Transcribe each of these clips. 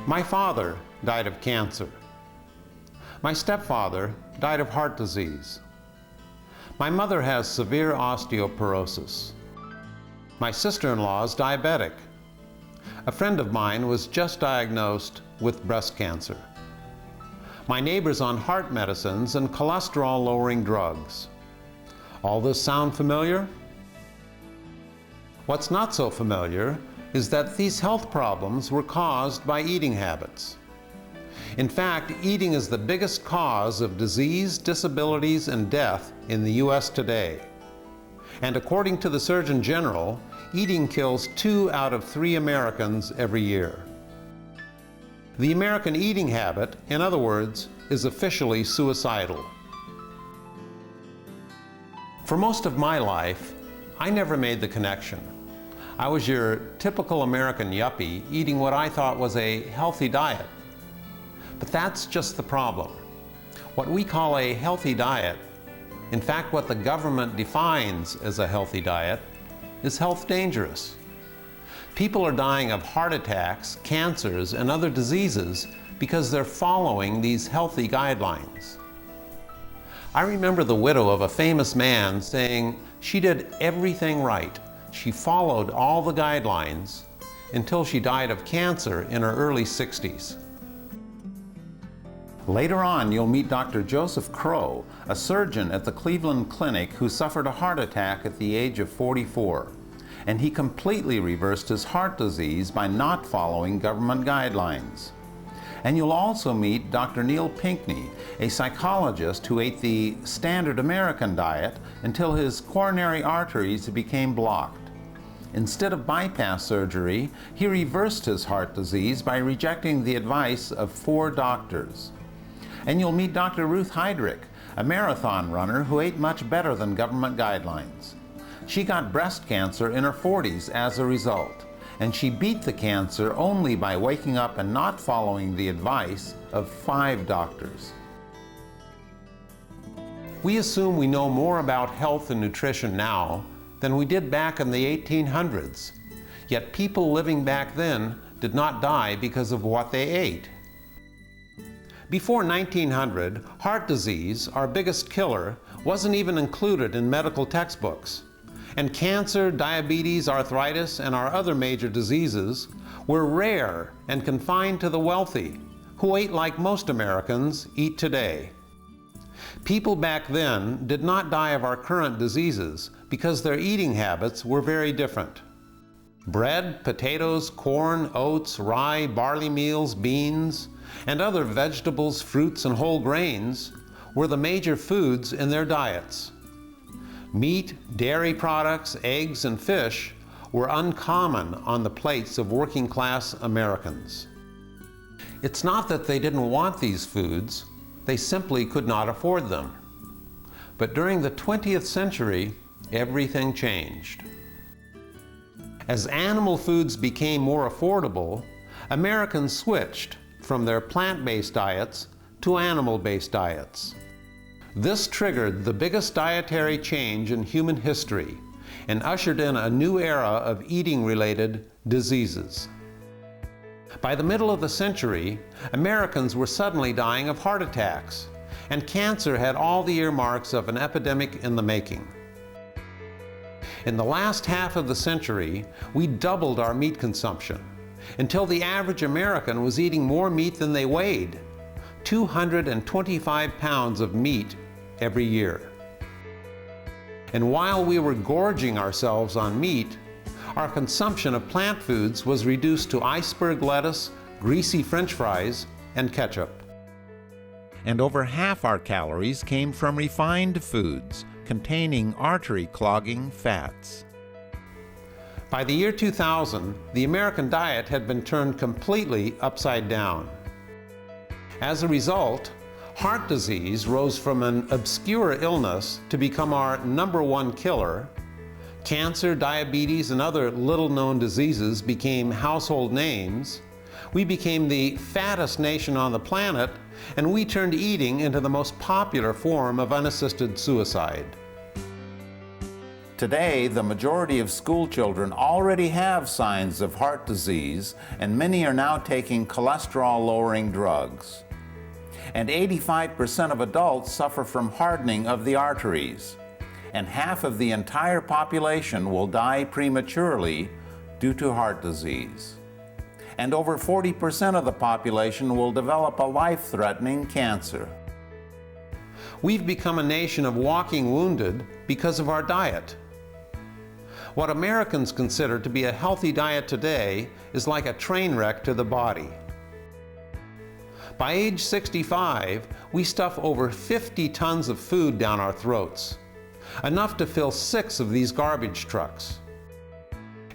My father died of cancer. My stepfather died of heart disease. My mother has severe osteoporosis. My sister-in-law is diabetic. A friend of mine was just diagnosed with breast cancer. My neighbor's on heart medicines and cholesterol-lowering drugs. All this sound familiar? What's not so familiar is that these health problems were caused by eating habits. In fact, eating is the biggest cause of disease, disabilities, and death in the U.S. today. And according to the Surgeon General, eating kills 2 out of 3 Americans every year. The American eating habit, in other words, is officially suicidal. For most of my life, I never made the connection. I was your typical American yuppie eating what I thought was a healthy diet. But that's just the problem. What we call a healthy diet, in fact what the government defines as a healthy diet, is health dangerous. People are dying of heart attacks, cancers, and other diseases because they're following these healthy guidelines. I remember the widow of a famous man saying she did everything right. She followed all the guidelines until she died of cancer in her early 60s. Later on, you'll meet Dr. Joseph Crowe, a surgeon at the Cleveland Clinic who suffered a heart attack at the age of 44. And he completely reversed his heart disease by not following government guidelines. And you'll also meet Dr. Neil Pinckney, a psychologist who ate the standard American diet until his coronary arteries became blocked. Instead of bypass surgery, he reversed his heart disease by rejecting the advice of 4 doctors. And you'll meet Dr. Ruth Heidrich, a marathon runner who ate much better than government guidelines. She got breast cancer in her 40s as a result, and she beat the cancer only by waking up and not following the advice of 5 doctors. We assume we know more about health and nutrition now than we did back in the 1800s, yet people living back then did not die because of what they ate. Before 1900, heart disease, our biggest killer, wasn't even included in medical textbooks. And cancer, diabetes, arthritis, and our other major diseases were rare and confined to the wealthy, who ate like most Americans eat today. People back then did not die of our current diseases because their eating habits were very different. Bread, potatoes, corn, oats, rye, barley meals, beans, and other vegetables, fruits, and whole grains were the major foods in their diets. Meat, dairy products, eggs, and fish were uncommon on the plates of working-class Americans. It's not that they didn't want these foods, they simply could not afford them. But during the 20th century, everything changed. As animal foods became more affordable, Americans switched from their plant-based diets to animal-based diets. This triggered the biggest dietary change in human history and ushered in a new era of eating-related diseases. By the middle of the century, Americans were suddenly dying of heart attacks, and cancer had all the earmarks of an epidemic in the making. In the last half of the century, we doubled our meat consumption, until the average American was eating more meat than they weighed, 225 pounds of meat every year. And while we were gorging ourselves on meat, our consumption of plant foods was reduced to iceberg lettuce, greasy French fries, and ketchup. And over half our calories came from refined foods containing artery-clogging fats. By the year 2000, the American diet had been turned completely upside down. As a result, heart disease rose from an obscure illness to become our #1 killer. Cancer, diabetes, and other little-known diseases became household names. We became the fattest nation on the planet, and we turned eating into the most popular form of unassisted suicide. Today, the majority of school children already have signs of heart disease, and many are now taking cholesterol-lowering drugs. And 85% of adults suffer from hardening of the arteries, and half of the entire population will die prematurely due to heart disease. And over 40% of the population will develop a life-threatening cancer. We've become a nation of walking wounded because of our diet. What Americans consider to be a healthy diet today is like a train wreck to the body. By age 65, we stuff over 50 tons of food down our throats, enough to fill 6 of these garbage trucks.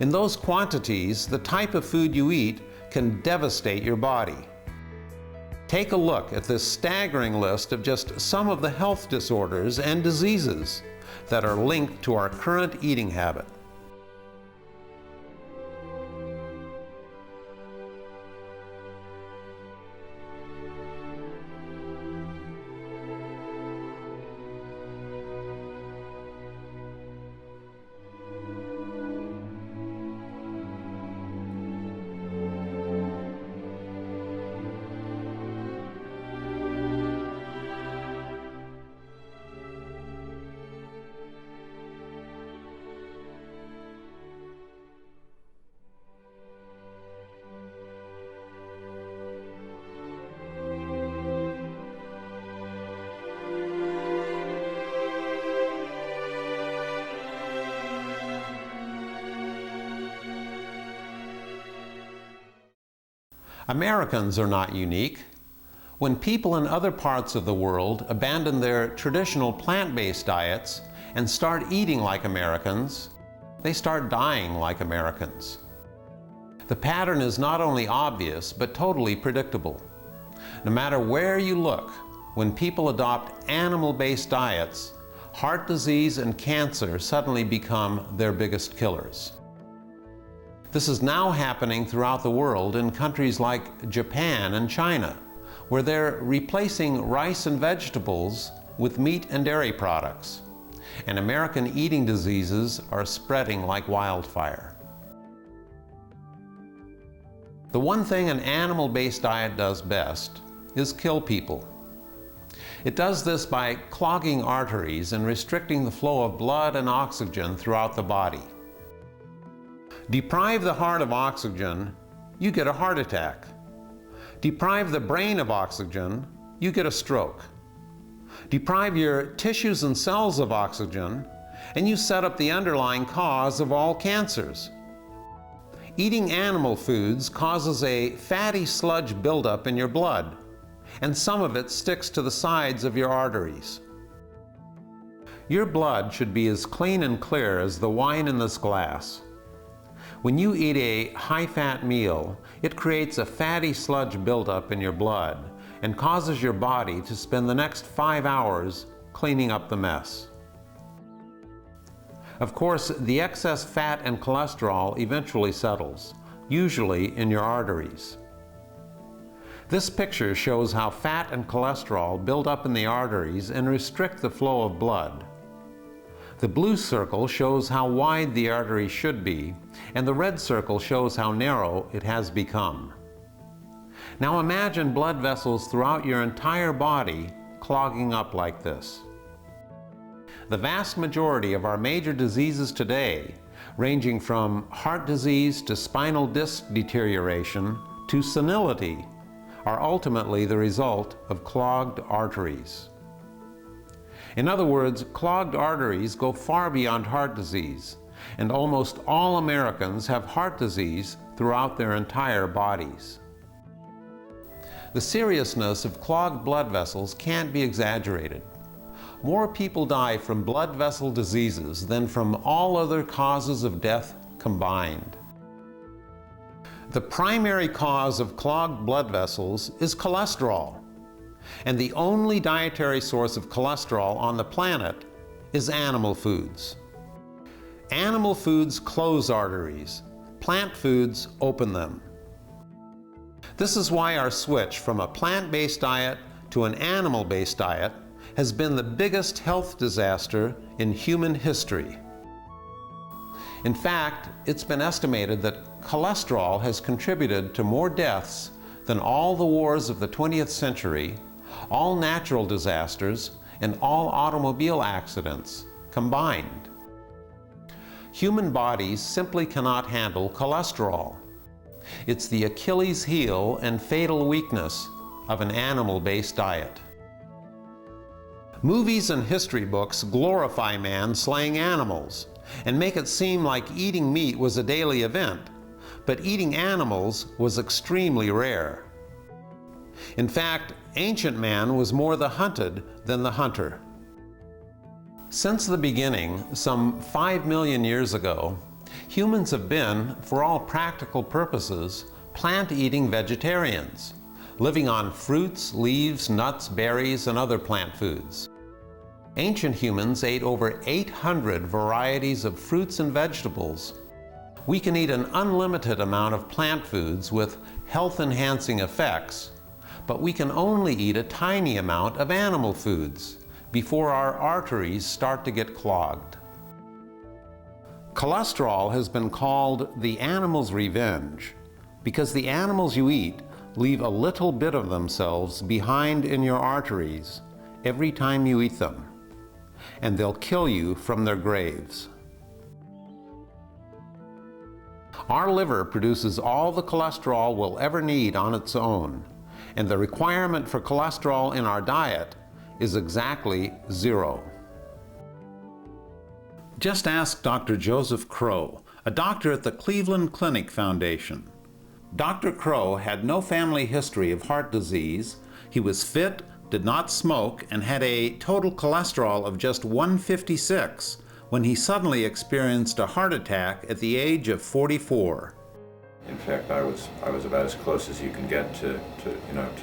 In those quantities, the type of food you eat can devastate your body. Take a look at this staggering list of just some of the health disorders and diseases that are linked to our current eating habit. Americans are not unique. When people in other parts of the world abandon their traditional plant-based diets and start eating like Americans, they start dying like Americans. The pattern is not only obvious, but totally predictable. No matter where you look, when people adopt animal-based diets, heart disease and cancer suddenly become their biggest killers. This is now happening throughout the world in countries like Japan and China, where they're replacing rice and vegetables with meat and dairy products, and American eating diseases are spreading like wildfire. The one thing an animal-based diet does best is kill people. It does this by clogging arteries and restricting the flow of blood and oxygen throughout the body. Deprive the heart of oxygen, you get a heart attack. Deprive the brain of oxygen, you get a stroke. Deprive your tissues and cells of oxygen, and you set up the underlying cause of all cancers. Eating animal foods causes a fatty sludge buildup in your blood, and some of it sticks to the sides of your arteries. Your blood should be as clean and clear as the wine in this glass. When you eat a high-fat meal, it creates a fatty sludge buildup in your blood and causes your body to spend the next 5 hours cleaning up the mess. Of course, the excess fat and cholesterol eventually settles, usually in your arteries. This picture shows how fat and cholesterol build up in the arteries and restrict the flow of blood. The blue circle shows how wide the artery should be, and the red circle shows how narrow it has become. Now imagine blood vessels throughout your entire body clogging up like this. The vast majority of our major diseases today, ranging from heart disease to spinal disc deterioration to senility, are ultimately the result of clogged arteries. In other words, clogged arteries go far beyond heart disease, and almost all Americans have heart disease throughout their entire bodies. The seriousness of clogged blood vessels can't be exaggerated. More people die from blood vessel diseases than from all other causes of death combined. The primary cause of clogged blood vessels is cholesterol. And the only dietary source of cholesterol on the planet is animal foods. Animal foods close arteries. Plant foods open them. This is why our switch from a plant-based diet to an animal-based diet has been the biggest health disaster in human history. In fact, it's been estimated that cholesterol has contributed to more deaths than all the wars of the 20th century, all natural disasters, and all automobile accidents combined. Human bodies simply cannot handle cholesterol. It's the Achilles heel and fatal weakness of an animal-based diet. Movies and history books glorify man slaying animals and make it seem like eating meat was a daily event, but eating animals was extremely rare. In fact, ancient man was more the hunted than the hunter. Since the beginning, some 5 million years ago, humans have been, for all practical purposes, plant-eating vegetarians, living on fruits, leaves, nuts, berries, and other plant foods. Ancient humans ate over 800 varieties of fruits and vegetables. We can eat an unlimited amount of plant foods with health-enhancing effects, but we can only eat a tiny amount of animal foods before our arteries start to get clogged. Cholesterol has been called the animal's revenge because the animals you eat leave a little bit of themselves behind in your arteries every time you eat them, and they'll kill you from their graves. Our liver produces all the cholesterol we'll ever need on its own, and the requirement for cholesterol in our diet is exactly 0. Just ask Dr. Joseph Crowe, a doctor at the Cleveland Clinic Foundation. Dr. Crowe had no family history of heart disease. He was fit, did not smoke, and had a total cholesterol of just 156 when he suddenly experienced a heart attack at the age of 44. In fact, I was about as close as you can get to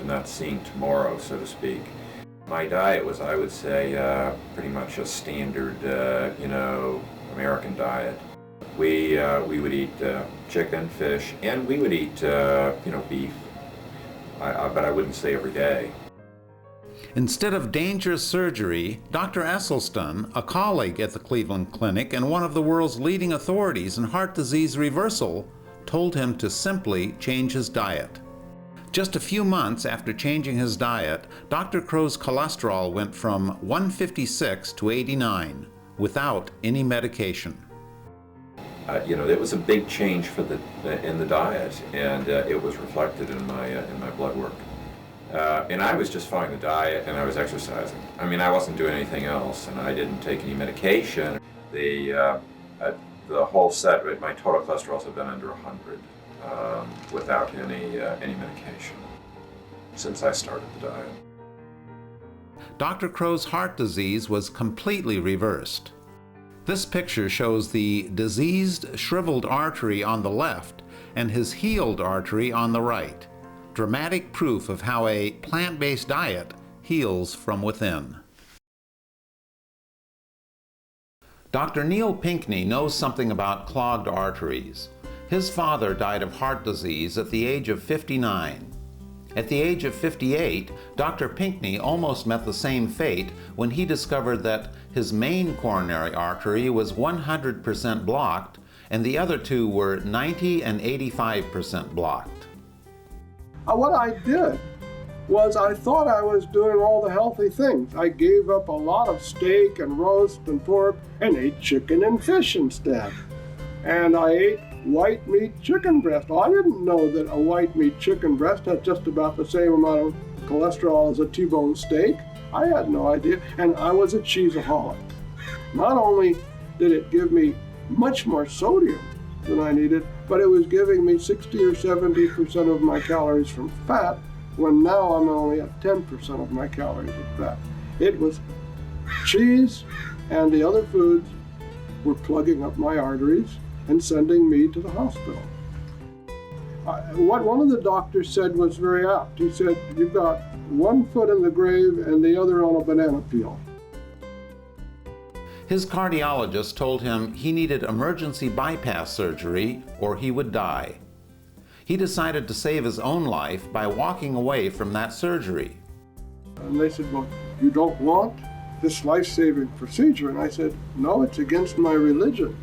not seeing tomorrow, so to speak. My diet was, I would say, pretty much a standard, American diet. We would eat chicken, fish, and we would eat, beef. But I wouldn't say every day. Instead of dangerous surgery, Dr. Esselstyn, a colleague at the Cleveland Clinic and one of the world's leading authorities in heart disease reversal, told him to simply change his diet. Just a few months after changing his diet, Dr. Crowe's cholesterol went from 156 to 89 without any medication. It was a big change in the diet, and it was reflected in my blood work. And I was just following the diet, and I was exercising. I mean, I wasn't doing anything else, and I didn't take any medication. The whole set, my total cholesterols have been under 100 without any medication since I started the diet. Dr. Crowe's heart disease was completely reversed. This picture shows the diseased, shriveled artery on the left and his healed artery on the right. Dramatic proof of how a plant-based diet heals from within. Dr. Neil Pinckney knows something about clogged arteries. His father died of heart disease at the age of 59. At the age of 58, Dr. Pinckney almost met the same fate when he discovered that his main coronary artery was 100% blocked and the other two were 90 and 85% blocked. What I did was I thought I was doing all the healthy things. I gave up a lot of steak and roast and pork and ate chicken and fish instead. And I ate white meat chicken breast. Well, I didn't know that a white meat chicken breast had just about the same amount of cholesterol as a T-bone steak. I had no idea, and I was a cheeseaholic. Not only did it give me much more sodium than I needed, but it was giving me 60 or 70% of my calories from fat, when now I'm only at 10% of my calories of fat. It was cheese and the other foods were plugging up my arteries and sending me to the hospital. What one of the doctors said was very apt. He said, "You've got one foot in the grave and the other on a banana peel." His cardiologist told him he needed emergency bypass surgery or he would die. He decided to save his own life by walking away from that surgery. And they said, "Well, you don't want this life-saving procedure?" And I said, "No, it's against my religion."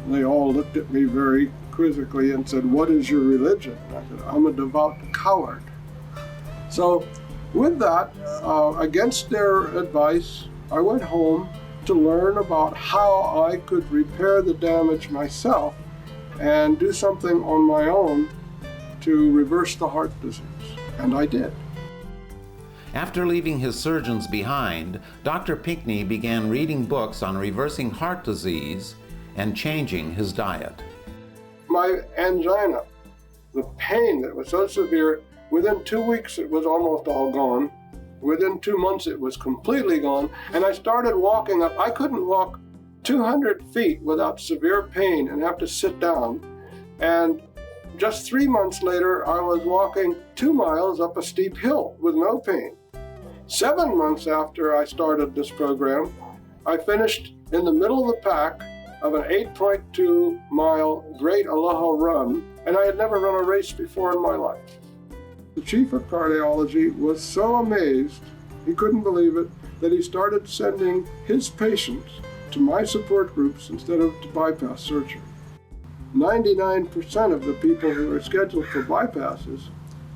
They all looked at me very quizzically and said, "What is your religion?" And I said, "I'm a devout coward." So with that, against their advice, I went home to learn about how I could repair the damage myself and do something on my own to reverse the heart disease. And I did. After leaving his surgeons behind, Dr. Pinckney began reading books on reversing heart disease and changing his diet. My angina, the pain that was so severe, within 2 weeks it was almost all gone. Within 2 months it was completely gone, and I started walking up. I couldn't walk 200 feet without severe pain and have to sit down. And just 3 months later, I was walking 2 miles up a steep hill with no pain. 7 months after I started this program, I finished in the middle of the pack of an 8.2 mile Great Aloha Run, and I had never run a race before in my life. The chief of cardiology was so amazed, he couldn't believe it, that he started sending his patients to my support groups instead of to bypass surgery. 99% of the people who are scheduled for bypasses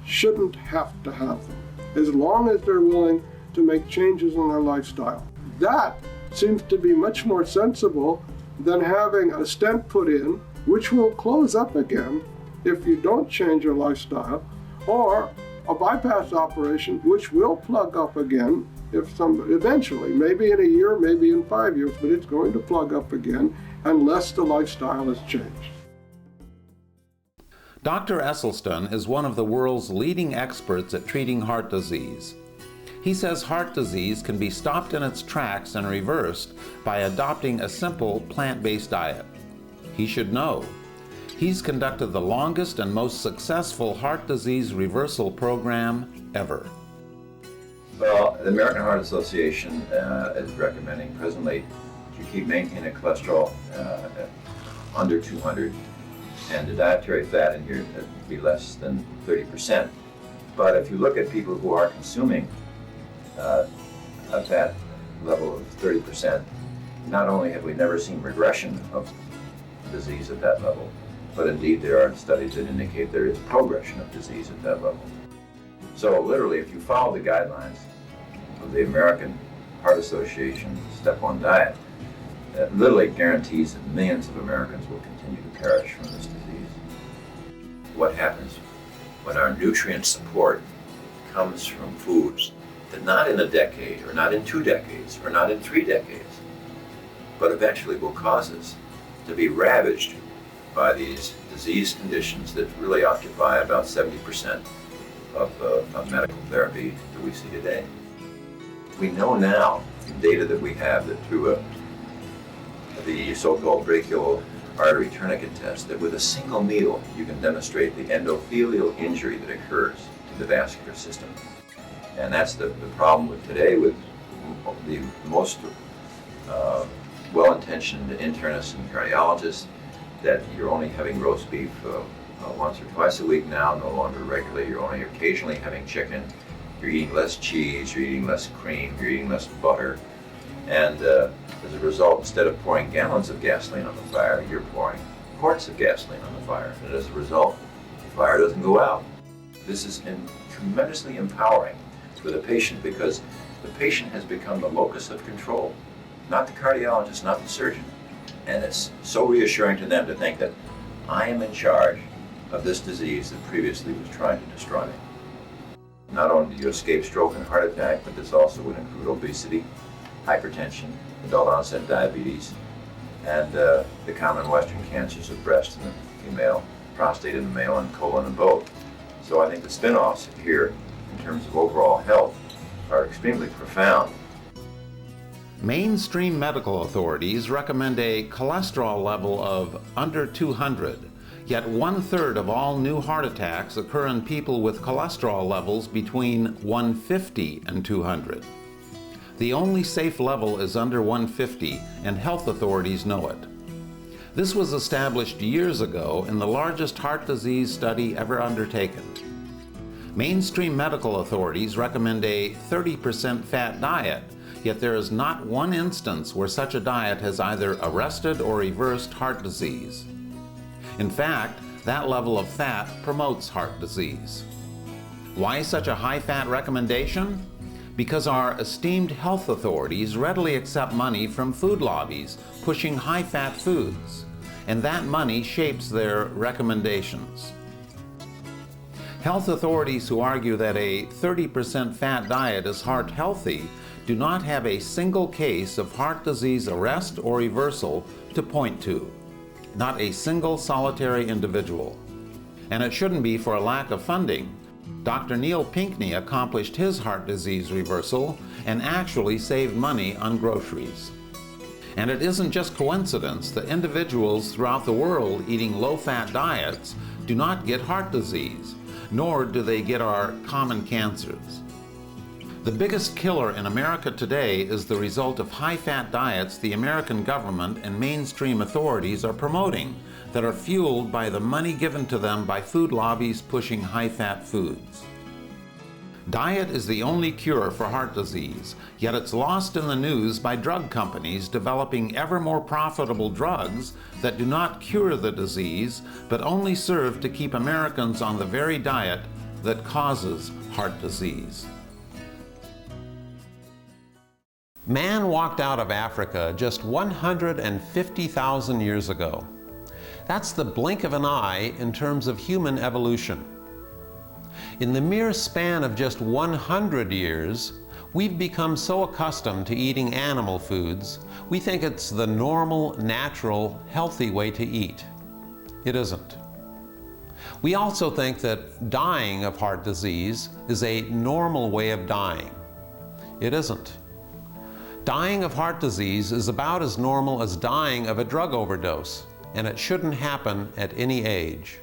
shouldn't have to have them, as long as they're willing to make changes in their lifestyle. That seems to be much more sensible than having a stent put in, which will close up again if you don't change your lifestyle, or a bypass operation, which will plug up again eventually, maybe in a year, maybe in 5 years, but it's going to plug up again unless the lifestyle is changed. Dr. Esselstyn is one of the world's leading experts at treating heart disease. He says heart disease can be stopped in its tracks and reversed by adopting a simple plant-based diet. He should know. He's conducted the longest and most successful heart disease reversal program ever. Well, the American Heart Association is recommending presently to keep maintaining cholesterol at under 200 and the dietary fat in here to be less than 30%. But if you look at people who are consuming a fat level of 30%, not only have we never seen regression of disease at that level, but indeed there are studies that indicate there is progression of disease at that level. So literally, if you follow the guidelines of the American Heart Association Step 1 diet, that literally guarantees that millions of Americans will continue to perish from this disease. What happens when our nutrient support comes from foods that not in a decade, or not in 2 decades, or not in 3 decades, but eventually will cause us to be ravaged by these disease conditions that really occupy about 70% of medical therapy that we see today. We know now, from data that we have, that through the so-called brachial artery tourniquet test, that with a single needle you can demonstrate the endothelial injury that occurs to the vascular system. And that's the problem with today with the most well-intentioned internists and cardiologists, that you're only having roast beef once or twice a week now, no longer regularly. You're only occasionally having chicken. You're eating less cheese, you're eating less cream, you're eating less butter. And as a result, instead of pouring gallons of gasoline on the fire, you're pouring quarts of gasoline on the fire. And as a result, the fire doesn't go out. This is tremendously empowering for the patient, because the patient has become the locus of control, not the cardiologist, not the surgeon. And it's so reassuring to them to think that I am in charge of this disease that previously was trying to destroy me. Not only do you escape stroke and heart attack, but this also would include obesity, hypertension, adult-onset diabetes, and the common Western cancers of breast in the female, prostate in the male, and colon in both. So I think the spin-offs here, in terms of overall health, are extremely profound. Mainstream medical authorities recommend a cholesterol level of under 200, yet 1/3 of all new heart attacks occur in people with cholesterol levels between 150 and 200. The only safe level is under 150, and health authorities know it. This was established years ago in the largest heart disease study ever undertaken. Mainstream medical authorities recommend a 30% fat diet, Yet there is not one instance where such a diet has either arrested or reversed heart disease. In fact, that level of fat promotes heart disease. Why such a high-fat recommendation? Because our esteemed health authorities readily accept money from food lobbies pushing high-fat foods, and that money shapes their recommendations. Health authorities who argue that a 30% fat diet is heart healthy do not have a single case of heart disease arrest or reversal to point to. Not a single solitary individual. And it shouldn't be for a lack of funding. Dr. Neil Pinckney accomplished his heart disease reversal and actually saved money on groceries. And it isn't just coincidence that individuals throughout the world eating low-fat diets do not get heart disease, nor do they get our common cancers. The biggest killer in America today is the result of high-fat diets the American government and mainstream authorities are promoting that are fueled by the money given to them by food lobbies pushing high-fat foods. Diet is the only cure for heart disease, yet it's lost in the news by drug companies developing ever more profitable drugs that do not cure the disease, but only serve to keep Americans on the very diet that causes heart disease. Man walked out of Africa just 150,000 years ago. That's the blink of an eye in terms of human evolution. In the mere span of just 100 years, we've become so accustomed to eating animal foods, we think it's the normal, natural, healthy way to eat. It isn't. We also think that dying of heart disease is a normal way of dying. It isn't. Dying of heart disease is about as normal as dying of a drug overdose, and it shouldn't happen at any age.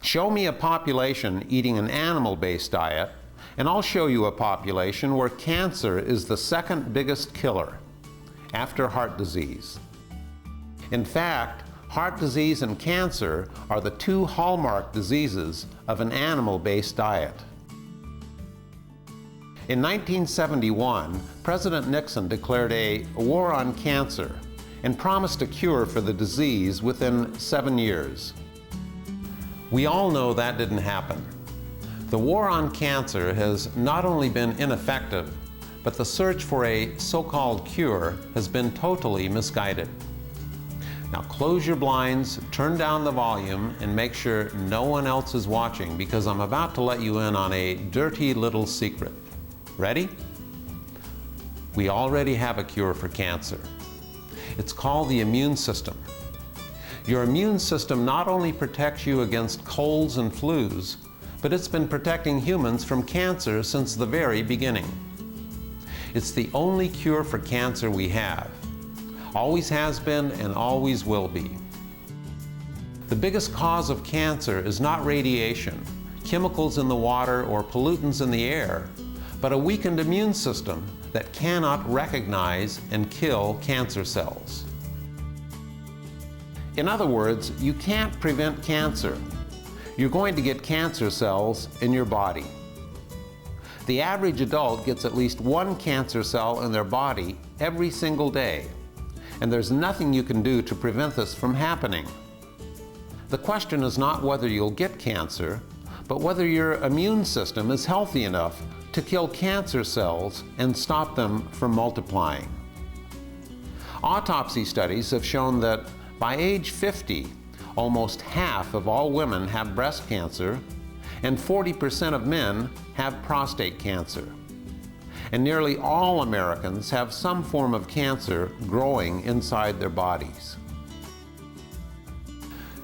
Show me a population eating an animal-based diet, and I'll show you a population where cancer is the second biggest killer, after heart disease. In fact, heart disease and cancer are the two hallmark diseases of an animal-based diet. In 1971, President Nixon declared a war on cancer and promised a cure for the disease within 7 years. We all know that didn't happen. The war on cancer has not only been ineffective, but the search for a so-called cure has been totally misguided. Now close your blinds, turn down the volume, and make sure no one else is watching, because I'm about to let you in on a dirty little secret. Ready? We already have a cure for cancer. It's called the immune system. Your immune system not only protects you against colds and flus, but it's been protecting humans from cancer since the very beginning. It's the only cure for cancer we have. Always has been and always will be. The biggest cause of cancer is not radiation, chemicals in the water, or pollutants in the air, but a weakened immune system that cannot recognize and kill cancer cells. In other words, you can't prevent cancer. You're going to get cancer cells in your body. The average adult gets at least one cancer cell in their body every single day, and there's nothing you can do to prevent this from happening. The question is not whether you'll get cancer, but whether your immune system is healthy enough to kill cancer cells and stop them from multiplying. Autopsy studies have shown that by age 50, almost half of all women have breast cancer, and 40% of men have prostate cancer. And nearly all Americans have some form of cancer growing inside their bodies.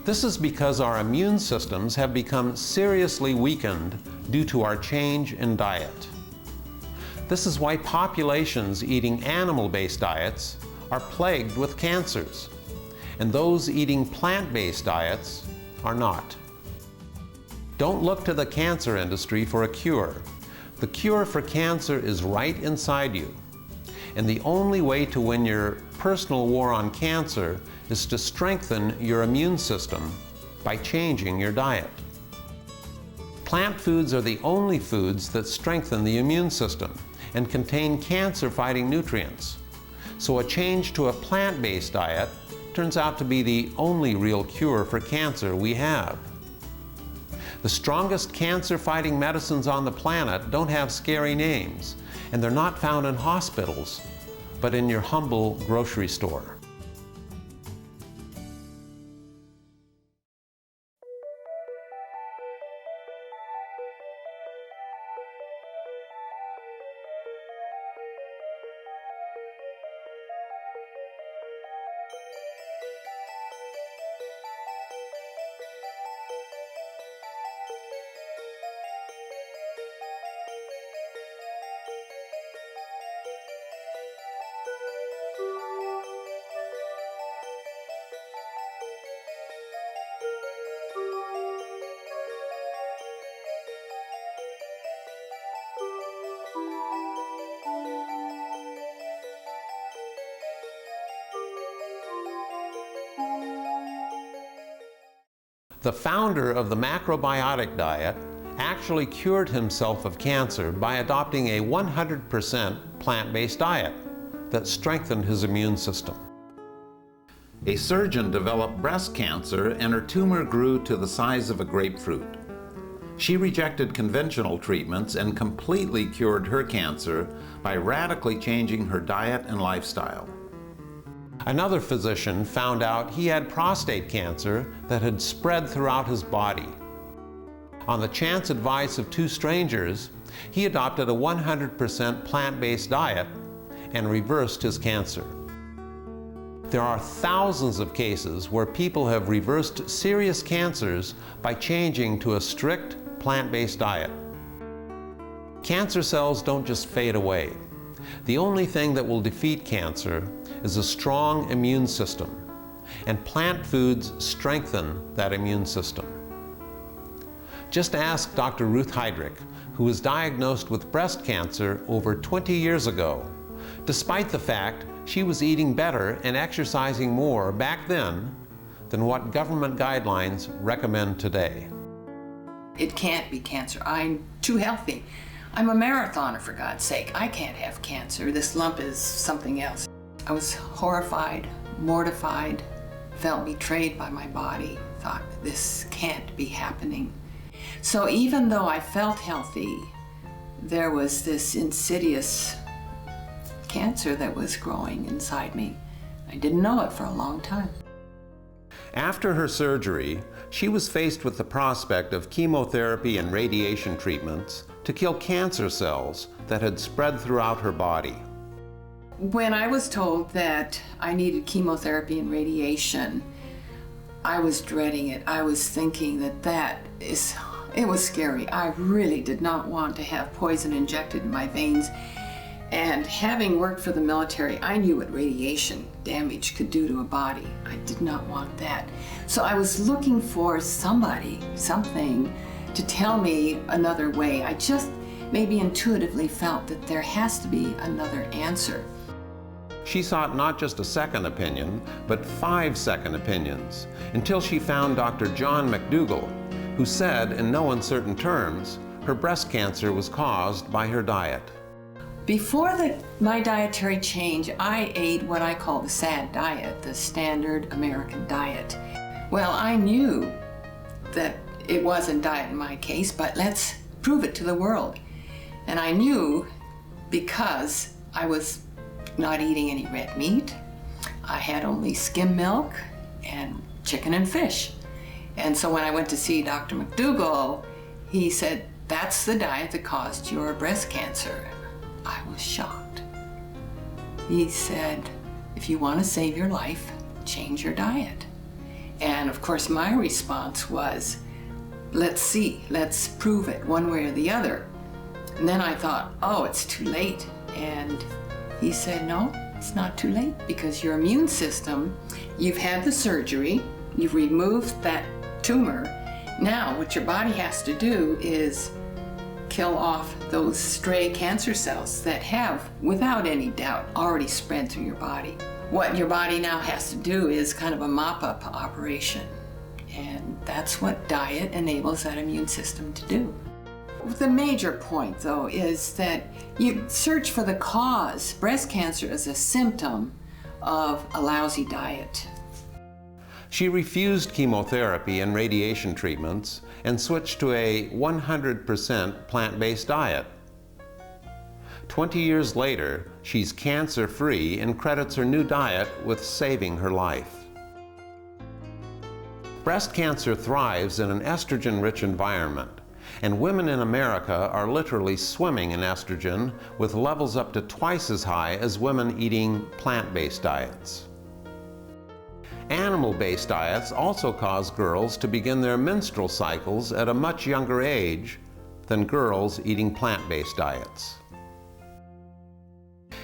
This is because our immune systems have become seriously weakened due to our change in diet. This is why populations eating animal-based diets are plagued with cancers, and those eating plant-based diets are not. Don't look to the cancer industry for a cure. The cure for cancer is right inside you. And the only way to win your personal war on cancer is to strengthen your immune system by changing your diet. Plant foods are the only foods that strengthen the immune system and contain cancer-fighting nutrients. So a change to a plant-based diet turns out to be the only real cure for cancer we have. The strongest cancer-fighting medicines on the planet don't have scary names, and they're not found in hospitals, but in your humble grocery store. The founder of the macrobiotic diet actually cured himself of cancer by adopting a 100% plant-based diet that strengthened his immune system. A surgeon developed breast cancer and her tumor grew to the size of a grapefruit. She rejected conventional treatments and completely cured her cancer by radically changing her diet and lifestyle. Another physician found out he had prostate cancer that had spread throughout his body. On the chance advice of two strangers, he adopted a 100% plant-based diet and reversed his cancer. There are thousands of cases where people have reversed serious cancers by changing to a strict plant-based diet. Cancer cells don't just fade away. The only thing that will defeat cancer is a strong immune system, and plant foods strengthen that immune system. Just ask Dr. Ruth Heidrich, who was diagnosed with breast cancer over 20 years ago, despite the fact she was eating better and exercising more back then than what government guidelines recommend today. It can't be cancer. I'm too healthy. I'm a marathoner, for God's sake. I can't have cancer. This lump is something else. I was horrified, mortified, felt betrayed by my body, thought this can't be happening. So even though I felt healthy, there was this insidious cancer that was growing inside me. I didn't know it for a long time. After her surgery, she was faced with the prospect of chemotherapy and radiation treatments to kill cancer cells that had spread throughout her body. When I was told that I needed chemotherapy and radiation, I was dreading it. I was thinking it was scary. I really did not want to have poison injected in my veins. And having worked for the military, I knew what radiation damage could do to a body. I did not want that. So I was looking for something to tell me another way. I just maybe intuitively felt that there has to be another answer. She sought not just a second opinion, but 5 second opinions, until she found Dr. John McDougall, who said in no uncertain terms her breast cancer was caused by her diet. Before my dietary change, I ate what I call the SAD diet, the standard American diet. Well, I knew that it wasn't diet in my case, but let's prove it to the world. And I knew because I was not eating any red meat. I had only skim milk and chicken and fish. And so when I went to see Dr. McDougall, he said, that's the diet that caused your breast cancer. I was shocked. He said, if you want to save your life, change your diet. And of course my response was, let's see, let's prove it one way or the other. And then I thought, oh, it's too late. And he said, no, it's not too late, because your immune system, you've had the surgery, you've removed that tumor. Now what your body has to do is kill off those stray cancer cells that have, without any doubt, already spread through your body. What your body now has to do is kind of a mop-up operation. And that's what diet enables that immune system to do. The major point, though, is that you search for the cause. Breast cancer is a symptom of a lousy diet. She refused chemotherapy and radiation treatments and switched to a 100% plant-based diet. 20 years later, she's cancer-free and credits her new diet with saving her life. Breast cancer thrives in an estrogen-rich environment, and women in America are literally swimming in estrogen with levels up to twice as high as women eating plant-based diets. Animal-based diets also cause girls to begin their menstrual cycles at a much younger age than girls eating plant-based diets.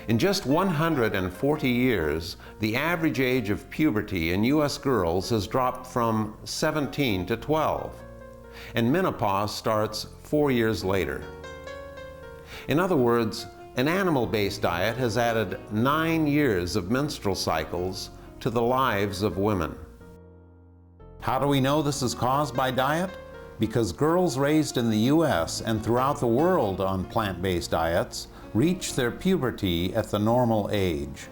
In just 140 years, the average age of puberty in U.S. girls has dropped from 17 to 12, and menopause starts 4 years later. In other words, an animal-based diet has added 9 years of menstrual cycles to the lives of women. How do we know this is caused by diet? Because girls raised in the U.S. and throughout the world on plant-based diets reach their puberty at the normal age.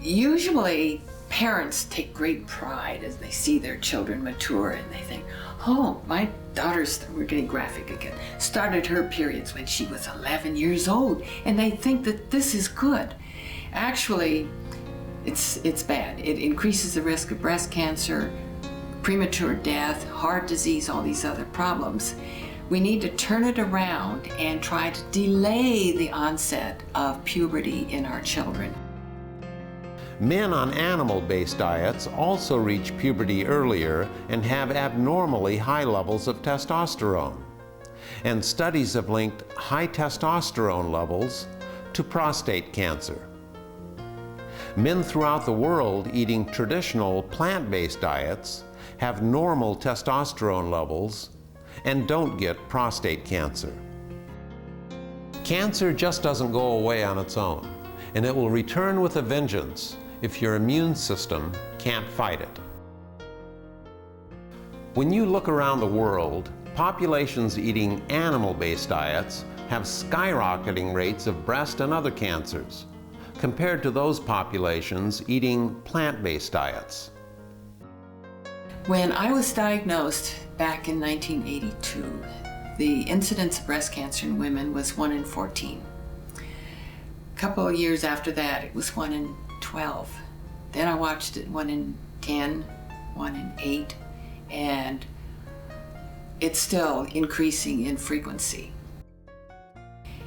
Usually, parents take great pride as they see their children mature, and they think, oh, my daughter's, we're getting graphic again, started her periods when she was 11 years old, and they think that this is good. Actually, it's bad. It increases the risk of breast cancer, premature death, heart disease, all these other problems. We need to turn it around and try to delay the onset of puberty in our children. Men on animal-based diets also reach puberty earlier and have abnormally high levels of testosterone. And studies have linked high testosterone levels to prostate cancer. Men throughout the world eating traditional plant-based diets have normal testosterone levels and don't get prostate cancer. Cancer just doesn't go away on its own, and it will return with a vengeance if your immune system can't fight it. When you look around the world, populations eating animal-based diets have skyrocketing rates of breast and other cancers, compared to those populations eating plant-based diets. When I was diagnosed back in 1982, the incidence of breast cancer in women was 1 in 14. A couple of years after that, it was 1 in 12. Then I watched it 1 in 10, 1 in 8, and it's still increasing in frequency.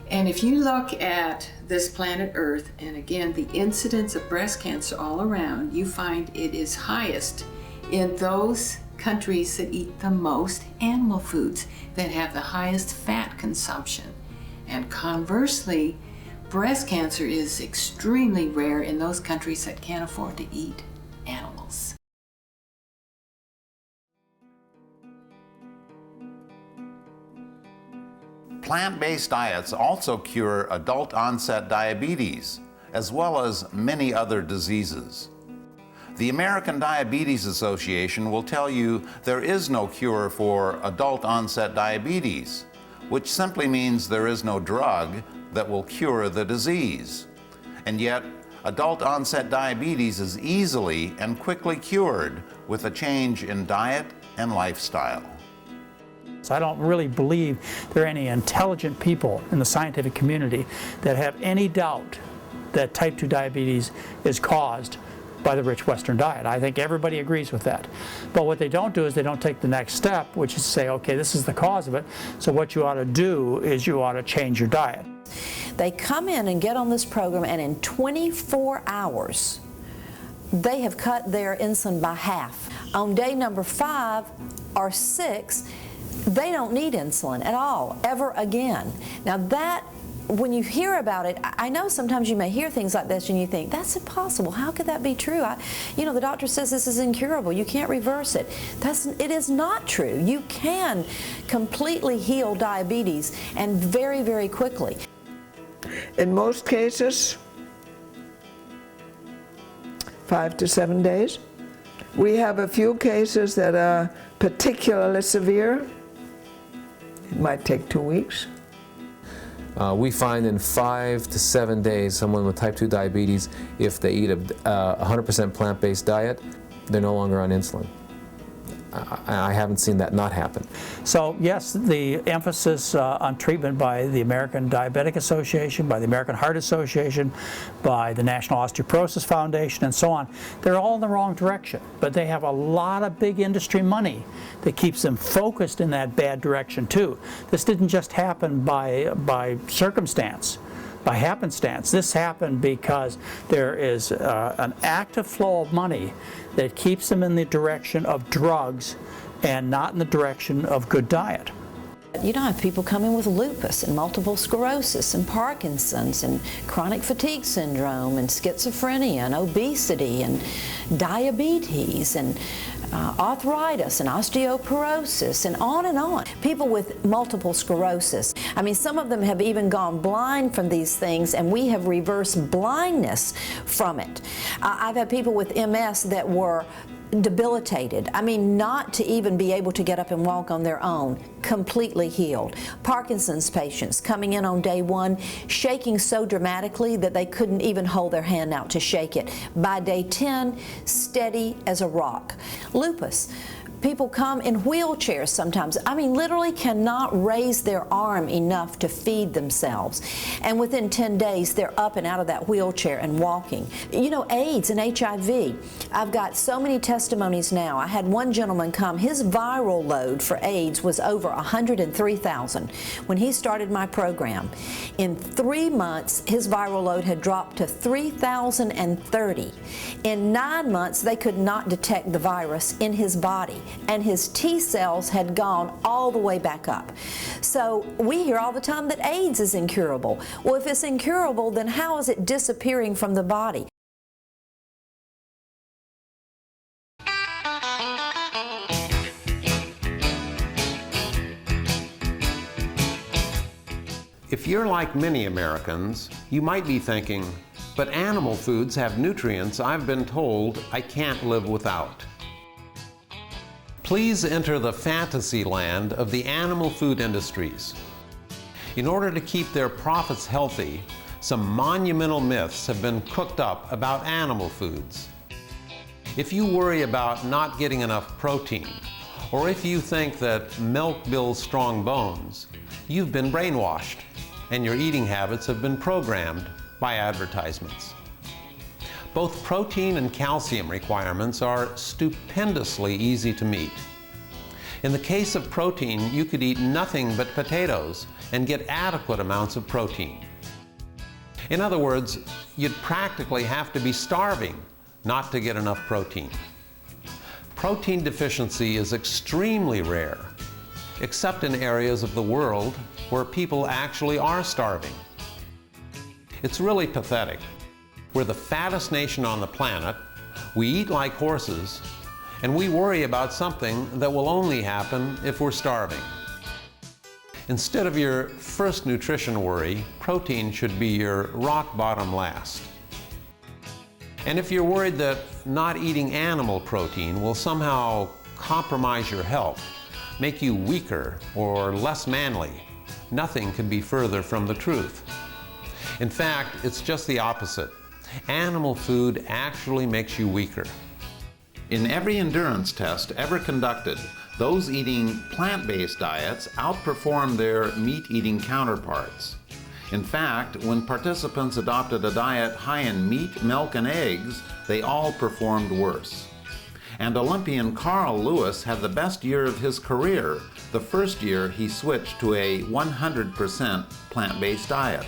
And if you look at this planet Earth, and again, the incidence of breast cancer all around, you find it is highest in those countries that eat the most animal foods, that have the highest fat consumption. And conversely, breast cancer is extremely rare in those countries that can't afford to eat animals. Plant-based diets also cure adult-onset diabetes, as well as many other diseases. The American Diabetes Association will tell you there is no cure for adult-onset diabetes, which simply means there is no drug that will cure the disease. And yet, adult-onset diabetes is easily and quickly cured with a change in diet and lifestyle. So I don't really believe there are any intelligent people in the scientific community that have any doubt that type 2 diabetes is caused by the rich Western diet. I think everybody agrees with that. But what they don't do is they don't take the next step, which is to say, okay, this is the cause of it, so what you ought to do is you ought to change your diet. They come in and get on this program, and in 24 hours, they have cut their insulin by half. On day number 5 or 6, they don't need insulin at all, ever again. Now that, when you hear about it, I know sometimes you may hear things like this and you think, that's impossible. How could that be true? The doctor says this is incurable. You can't reverse it. It is not true. You can completely heal diabetes, and very, very quickly. In most cases, 5 to 7 days. We have a few cases that are particularly severe. It might take 2 weeks. We find in 5 to 7 days someone with type 2 diabetes, if they eat a 100% plant-based diet, they're no longer on insulin. I haven't seen that not happen. So yes, the emphasis on treatment by the American Diabetic Association, by the American Heart Association, by the National Osteoporosis Foundation, and so on, they're all in the wrong direction. But they have a lot of big industry money that keeps them focused in that bad direction too. This didn't just happen by circumstance, by happenstance. This happened because there is an active flow of money that keeps them in the direction of drugs and not in the direction of good diet. You don't have people coming with lupus and multiple sclerosis and Parkinson's and chronic fatigue syndrome and schizophrenia and obesity and diabetes and arthritis and osteoporosis and on and on. People with multiple sclerosis. I mean, some of them have even gone blind from these things, and we have reversed blindness from it. I've had people with MS that were debilitated. I mean, not to even be able to get up and walk on their own, completely healed. Parkinson's patients coming in on day 1, shaking so dramatically that they couldn't even hold their hand out to shake it. By day 10, steady as a rock. Lupus. People come in wheelchairs sometimes. I mean, literally cannot raise their arm enough to feed themselves. And within 10 days, they're up and out of that wheelchair and walking. You know, AIDS and HIV. I've got so many testimonies now. I had one gentleman come, his viral load for AIDS was over 103,000 when he started my program. In 3 months, his viral load had dropped to 3,030. In 9 months, they could not detect the virus in his body, and his T cells had gone all the way back up. So we hear all the time that AIDS is incurable. Well, if it's incurable, then how is it disappearing from the body? If you're like many Americans, you might be thinking, but animal foods have nutrients I've been told I can't live without. Please enter the fantasy land of the animal food industries. In order to keep their profits healthy, some monumental myths have been cooked up about animal foods. If you worry about not getting enough protein, or if you think that milk builds strong bones, you've been brainwashed, and your eating habits have been programmed by advertisements. Both protein and calcium requirements are stupendously easy to meet. In the case of protein, you could eat nothing but potatoes and get adequate amounts of protein. In other words, you'd practically have to be starving not to get enough protein. Protein deficiency is extremely rare, except in areas of the world where people actually are starving. It's really pathetic. We're the fattest nation on the planet, we eat like horses, and we worry about something that will only happen if we're starving. Instead of your first nutrition worry, protein should be your rock bottom last. And if you're worried that not eating animal protein will somehow compromise your health, make you weaker or less manly, nothing could be further from the truth. In fact, it's just the opposite. Animal food actually makes you weaker. In every endurance test ever conducted, those eating plant-based diets outperformed their meat-eating counterparts. In fact, when participants adopted a diet high in meat, milk, and eggs, they all performed worse. And Olympian Carl Lewis had the best year of his career, the first year he switched to a 100% plant-based diet.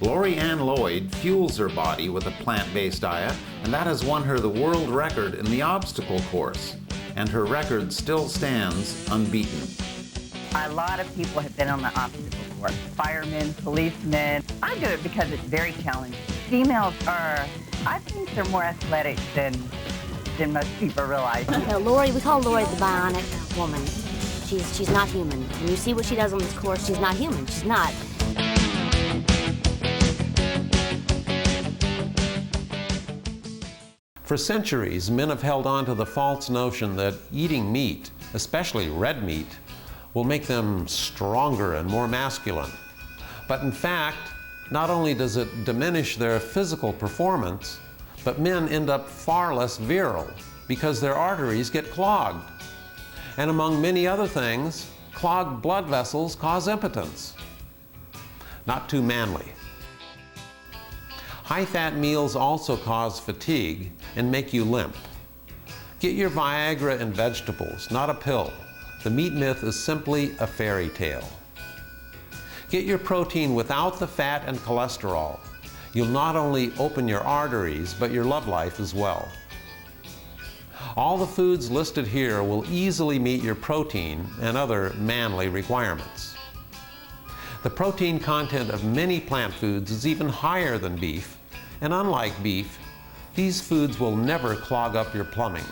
Lori Ann Lloyd fuels her body with a plant-based diet, and that has won her the world record in the obstacle course. And her record still stands unbeaten. A lot of people have been on the obstacle course. Firemen, policemen. I do it because it's very challenging. Females are, I think they're more athletic than most people realize. Lori, we call Lori the bionic woman. She's not human. When you see what she does on this course, she's not human. She's not. For centuries, men have held on to the false notion that eating meat, especially red meat, will make them stronger and more masculine. But in fact, not only does it diminish their physical performance, but men end up far less virile because their arteries get clogged. And among many other things, clogged blood vessels cause impotence. Not too manly. High-fat meals also cause fatigue and make you limp. Get your Viagra and vegetables, not a pill. The meat myth is simply a fairy tale. Get your protein without the fat and cholesterol. You'll not only open your arteries, but your love life as well. All the foods listed here will easily meet your protein and other manly requirements. The protein content of many plant foods is even higher than beef, and unlike beef, these foods will never clog up your plumbing.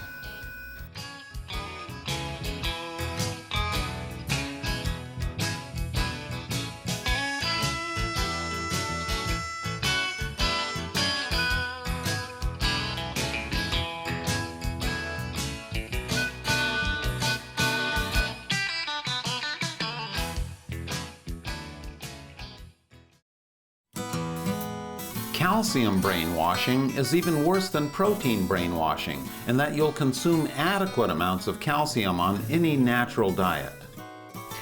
Calcium brainwashing is even worse than protein brainwashing in that you'll consume adequate amounts of calcium on any natural diet.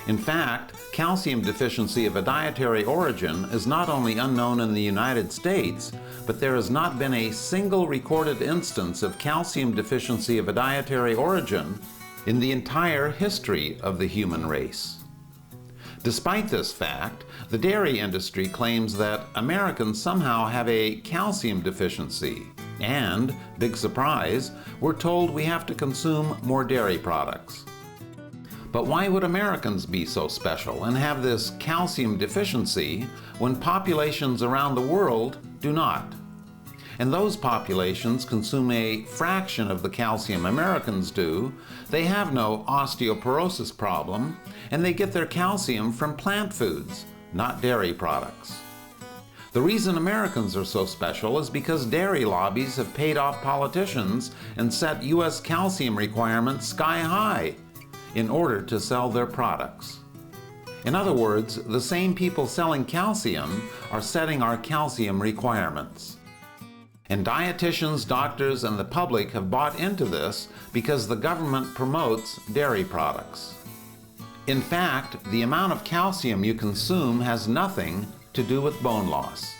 In fact, calcium deficiency of a dietary origin is not only unknown in the United States, but there has not been a single recorded instance of calcium deficiency of a dietary origin in the entire history of the human race. Despite this fact, the dairy industry claims that Americans somehow have a calcium deficiency, and, big surprise, we're told we have to consume more dairy products. But why would Americans be so special and have this calcium deficiency when populations around the world do not? And those populations consume a fraction of the calcium Americans do, they have no osteoporosis problem, and they get their calcium from plant foods, not dairy products. The reason Americans are so special is because dairy lobbies have paid off politicians and set U.S. calcium requirements sky high in order to sell their products. In other words, the same people selling calcium are setting our calcium requirements. And dietitians, doctors, and the public have bought into this because the government promotes dairy products. In fact, the amount of calcium you consume has nothing to do with bone loss.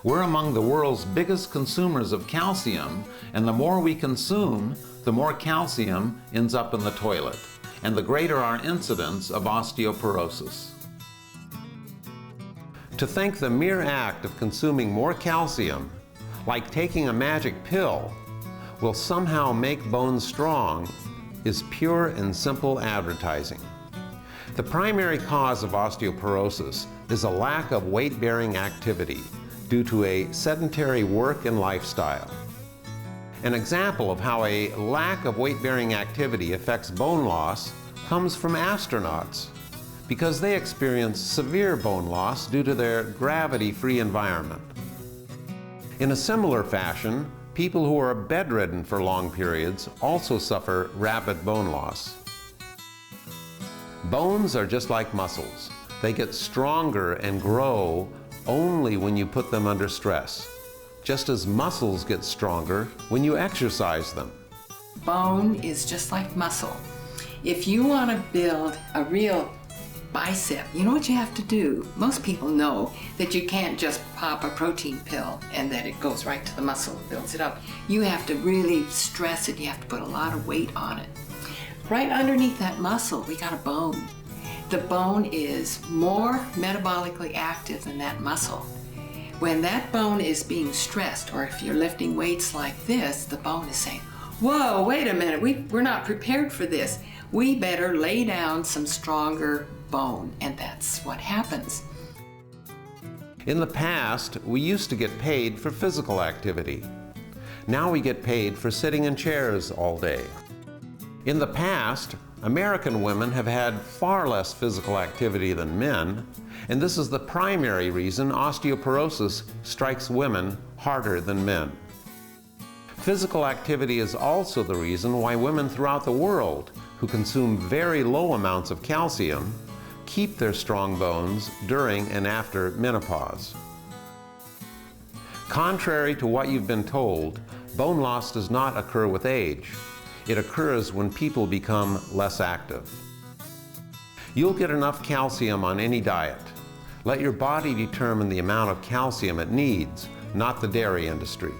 We're among the world's biggest consumers of calcium, and the more we consume, the more calcium ends up in the toilet, and the greater our incidence of osteoporosis. To think the mere act of consuming more calcium, like taking a magic pill, will somehow make bones strong is pure and simple advertising. The primary cause of osteoporosis is a lack of weight-bearing activity due to a sedentary work and lifestyle. An example of how a lack of weight-bearing activity affects bone loss comes from astronauts, because they experience severe bone loss due to their gravity-free environment. In a similar fashion, people who are bedridden for long periods also suffer rapid bone loss. Bones are just like muscles. They get stronger and grow only when you put them under stress, just as muscles get stronger when you exercise them. Bone is just like muscle. If you want to build a real bicep, you know what you have to do? Most people know that you can't just pop a protein pill and that it goes right to the muscle and builds it up. You have to really stress it. You have to put a lot of weight on it. Right underneath that muscle, we got a bone. The bone is more metabolically active than that muscle. When that bone is being stressed, or if you're lifting weights like this, the bone is saying, whoa, wait a minute, we're not prepared for this. We better lay down some stronger bone, and that's what happens. In the past, we used to get paid for physical activity. Now we get paid for sitting in chairs all day. In the past, American women have had far less physical activity than men, and this is the primary reason osteoporosis strikes women harder than men. Physical activity is also the reason why women throughout the world who consume very low amounts of calcium keep their strong bones during and after menopause. Contrary to what you've been told, bone loss does not occur with age. It occurs when people become less active. You'll get enough calcium on any diet. Let your body determine the amount of calcium it needs, not the dairy industry.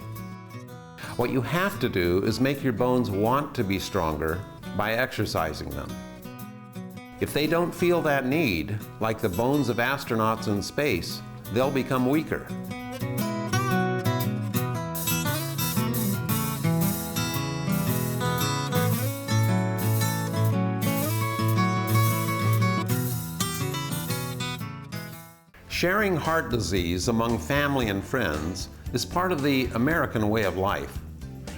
What you have to do is make your bones want to be stronger by exercising them. If they don't feel that need, like the bones of astronauts in space, they'll become weaker. Sharing heart disease among family and friends is part of the American way of life,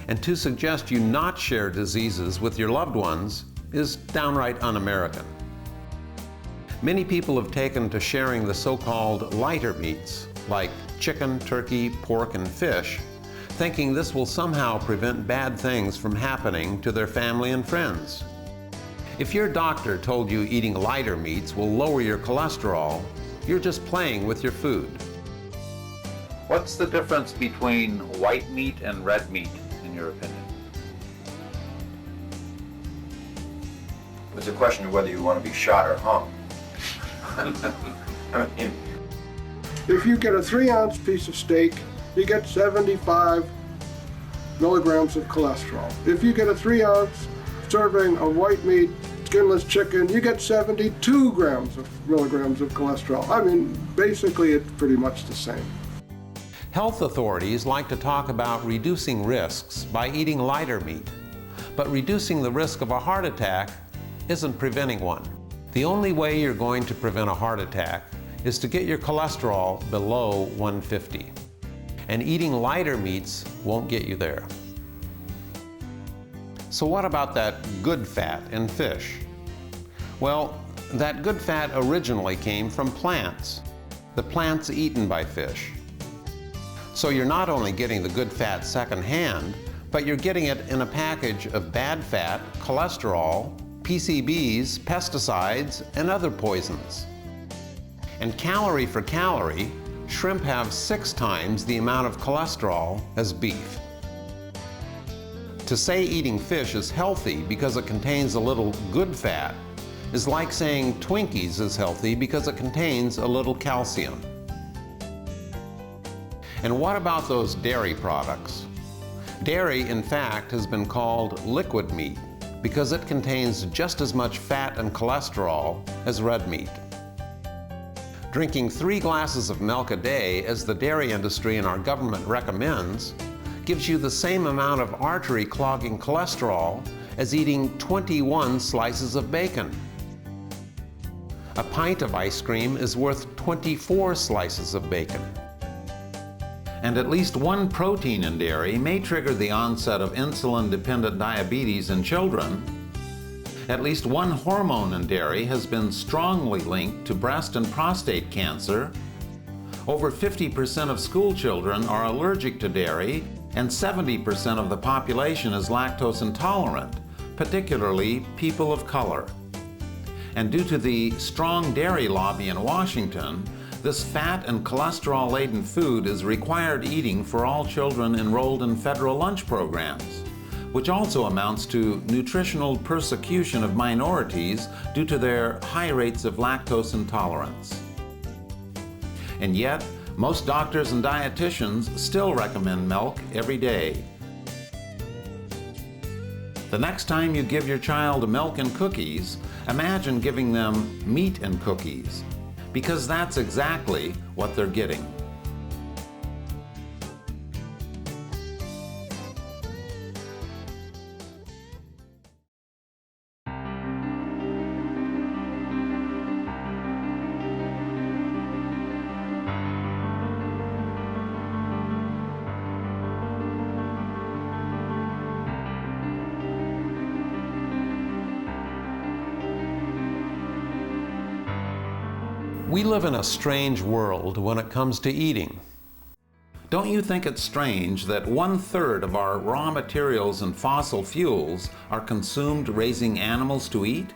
and to suggest you not share diseases with your loved ones is downright un-American. Many people have taken to sharing the so-called lighter meats, like chicken, turkey, pork, and fish, thinking this will somehow prevent bad things from happening to their family and friends. If your doctor told you eating lighter meats will lower your cholesterol, you're just playing with your food. What's the difference between white meat and red meat, in your opinion? It's a question of whether you want to be shot or hung. I mean, If you get a 3-ounce piece of steak, you get 75 milligrams of cholesterol. If you get a 3-ounce serving of white meat, skinless chicken, you get 72 milligrams of cholesterol. I mean, basically it's pretty much the same. Health authorities like to talk about reducing risks by eating lighter meat, but reducing the risk of a heart attack isn't preventing one. The only way you're going to prevent a heart attack is to get your cholesterol below 150. And eating lighter meats won't get you there. So what about that good fat in fish? Well, that good fat originally came from plants, the plants eaten by fish. So you're not only getting the good fat secondhand, but you're getting it in a package of bad fat, cholesterol, PCBs, pesticides, and other poisons. And calorie for calorie, shrimp have 6 times the amount of cholesterol as beef. To say eating fish is healthy because it contains a little good fat is like saying Twinkies is healthy because it contains a little calcium. And what about those dairy products? Dairy, in fact, has been called liquid meat because it contains just as much fat and cholesterol as red meat. Drinking 3 glasses of milk a day, as the dairy industry and our government recommends, gives you the same amount of artery-clogging cholesterol as eating 21 slices of bacon. A pint of ice cream is worth 24 slices of bacon. And at least one protein in dairy may trigger the onset of insulin-dependent diabetes in children. At least one hormone in dairy has been strongly linked to breast and prostate cancer. Over 50% of school children are allergic to dairy, and 70% of the population is lactose intolerant, particularly people of color. And due to the strong dairy lobby in Washington, this fat and cholesterol-laden food is required eating for all children enrolled in federal lunch programs, which also amounts to nutritional persecution of minorities due to their high rates of lactose intolerance. And yet, most doctors and dietitians still recommend milk every day. The next time you give your child milk and cookies, imagine giving them meat and cookies, because that's exactly what they're getting. We live in a strange world when it comes to eating. Don't you think it's strange that 1/3 of our raw materials and fossil fuels are consumed raising animals to eat?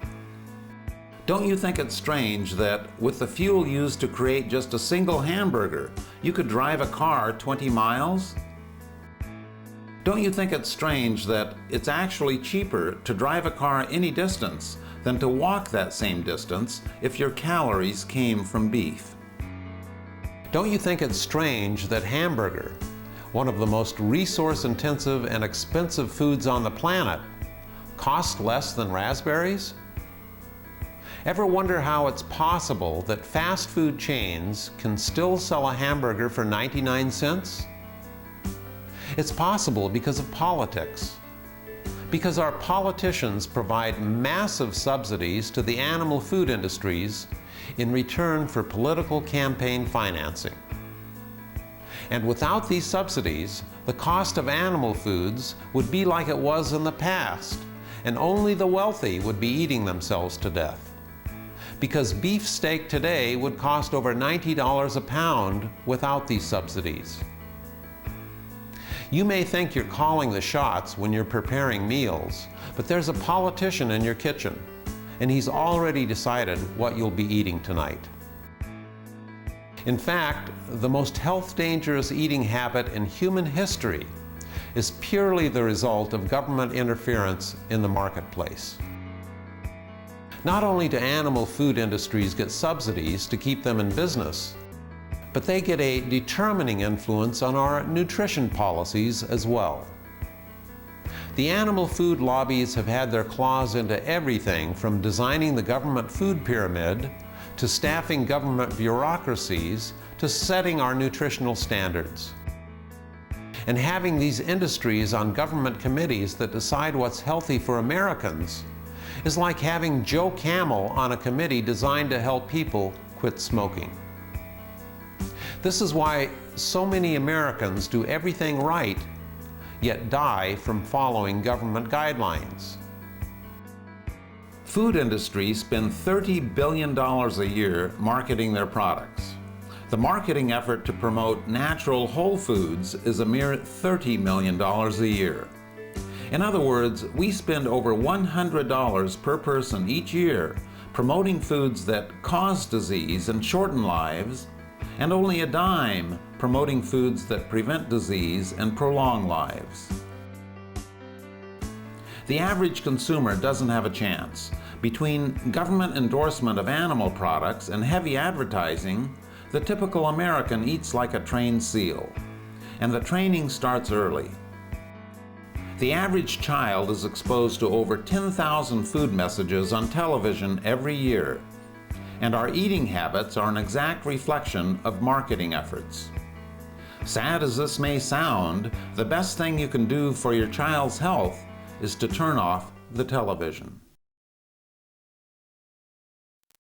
Don't you think it's strange that with the fuel used to create just a single hamburger, you could drive a car 20 miles? Don't you think it's strange that it's actually cheaper to drive a car any distance than to walk that same distance if your calories came from beef? Don't you think it's strange that hamburger, one of the most resource-intensive and expensive foods on the planet, costs less than raspberries? Ever wonder how it's possible that fast food chains can still sell a hamburger for 99 cents? It's possible because of politics. Because our politicians provide massive subsidies to the animal food industries in return for political campaign financing. And without these subsidies, the cost of animal foods would be like it was in the past, and only the wealthy would be eating themselves to death. Because beef steak today would cost over $90 a pound without these subsidies. You may think you're calling the shots when you're preparing meals, but there's a politician in your kitchen, and he's already decided what you'll be eating tonight. In fact, the most health-dangerous eating habit in human history is purely the result of government interference in the marketplace. Not only do animal food industries get subsidies to keep them in business, but they get a determining influence on our nutrition policies as well. The animal food lobbies have had their claws into everything from designing the government food pyramid, to staffing government bureaucracies, to setting our nutritional standards. And having these industries on government committees that decide what's healthy for Americans is like having Joe Camel on a committee designed to help people quit smoking. This is why so many Americans do everything right, yet die from following government guidelines. Food industries spend $30 billion a year marketing their products. The marketing effort to promote natural whole foods is a mere $30 million a year. In other words, we spend over $100 per person each year promoting foods that cause disease and shorten lives, and only a dime promoting foods that prevent disease and prolong lives. The average consumer doesn't have a chance. Between government endorsement of animal products and heavy advertising, the typical American eats like a trained seal, and the training starts early. The average child is exposed to over 10,000 food messages on television every year, and our eating habits are an exact reflection of marketing efforts. Sad as this may sound, the best thing you can do for your child's health is to turn off the television.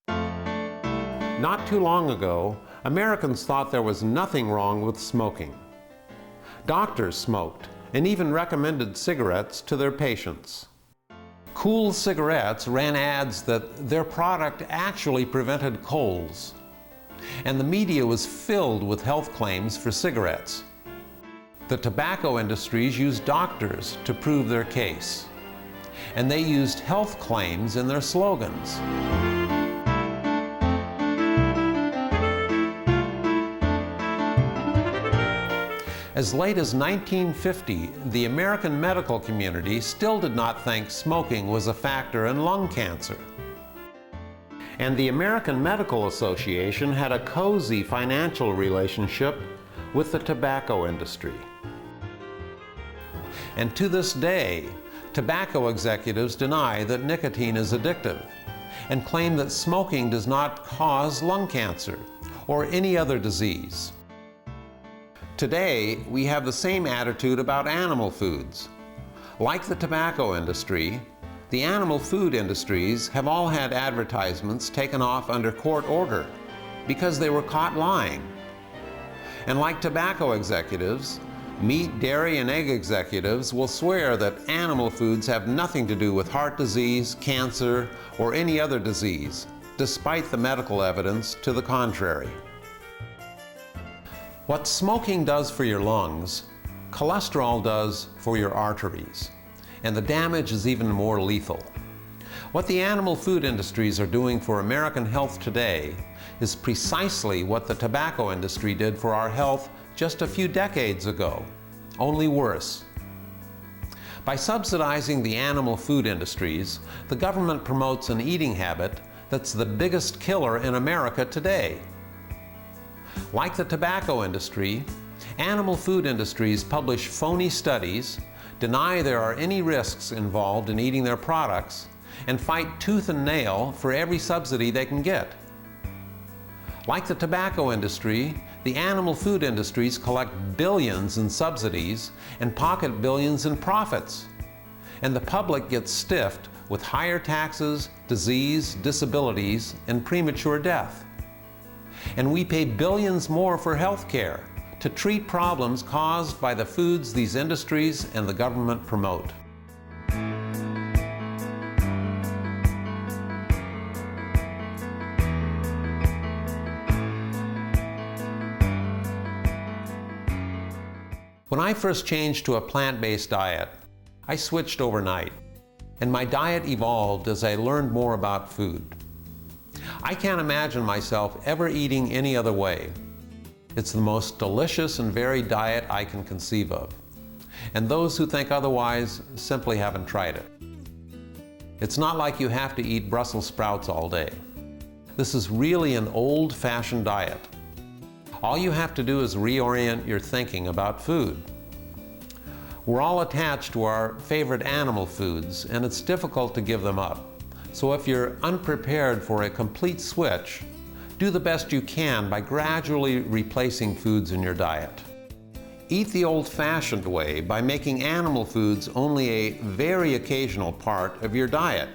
Not too long ago, Americans thought there was nothing wrong with smoking. Doctors smoked and even recommended cigarettes to their patients. Cool cigarettes ran ads that their product actually prevented colds. And the media was filled with health claims for cigarettes. The tobacco industries used doctors to prove their case. And they used health claims in their slogans. As late as 1950, the American medical community still did not think smoking was a factor in lung cancer. And the American Medical Association had a cozy financial relationship with the tobacco industry. And to this day, tobacco executives deny that nicotine is addictive and claim that smoking does not cause lung cancer or any other disease. Today, we have the same attitude about animal foods. Like the tobacco industry, the animal food industries have all had advertisements taken off under court order because they were caught lying. And like tobacco executives, meat, dairy, and egg executives will swear that animal foods have nothing to do with heart disease, cancer, or any other disease, despite the medical evidence to the contrary. What smoking does for your lungs, cholesterol does for your arteries, and the damage is even more lethal. What the animal food industries are doing for American health today is precisely what the tobacco industry did for our health just a few decades ago, only worse. By subsidizing the animal food industries, the government promotes an eating habit that's the biggest killer in America today. Like the tobacco industry, animal food industries publish phony studies, deny there are any risks involved in eating their products, and fight tooth and nail for every subsidy they can get. Like the tobacco industry, the animal food industries collect billions in subsidies and pocket billions in profits. And the public gets stiffed with higher taxes, disease, disabilities, and premature death. And we pay billions more for health care to treat problems caused by the foods these industries and the government promote. When I first changed to a plant-based diet, I switched overnight, and my diet evolved as I learned more about food. I can't imagine myself ever eating any other way. It's the most delicious and varied diet I can conceive of, and those who think otherwise simply haven't tried it. It's not like you have to eat Brussels sprouts all day. This is really an old-fashioned diet. All you have to do is reorient your thinking about food. We're all attached to our favorite animal foods, and it's difficult to give them up. So if you're unprepared for a complete switch, do the best you can by gradually replacing foods in your diet. Eat the old-fashioned way by making animal foods only a very occasional part of your diet,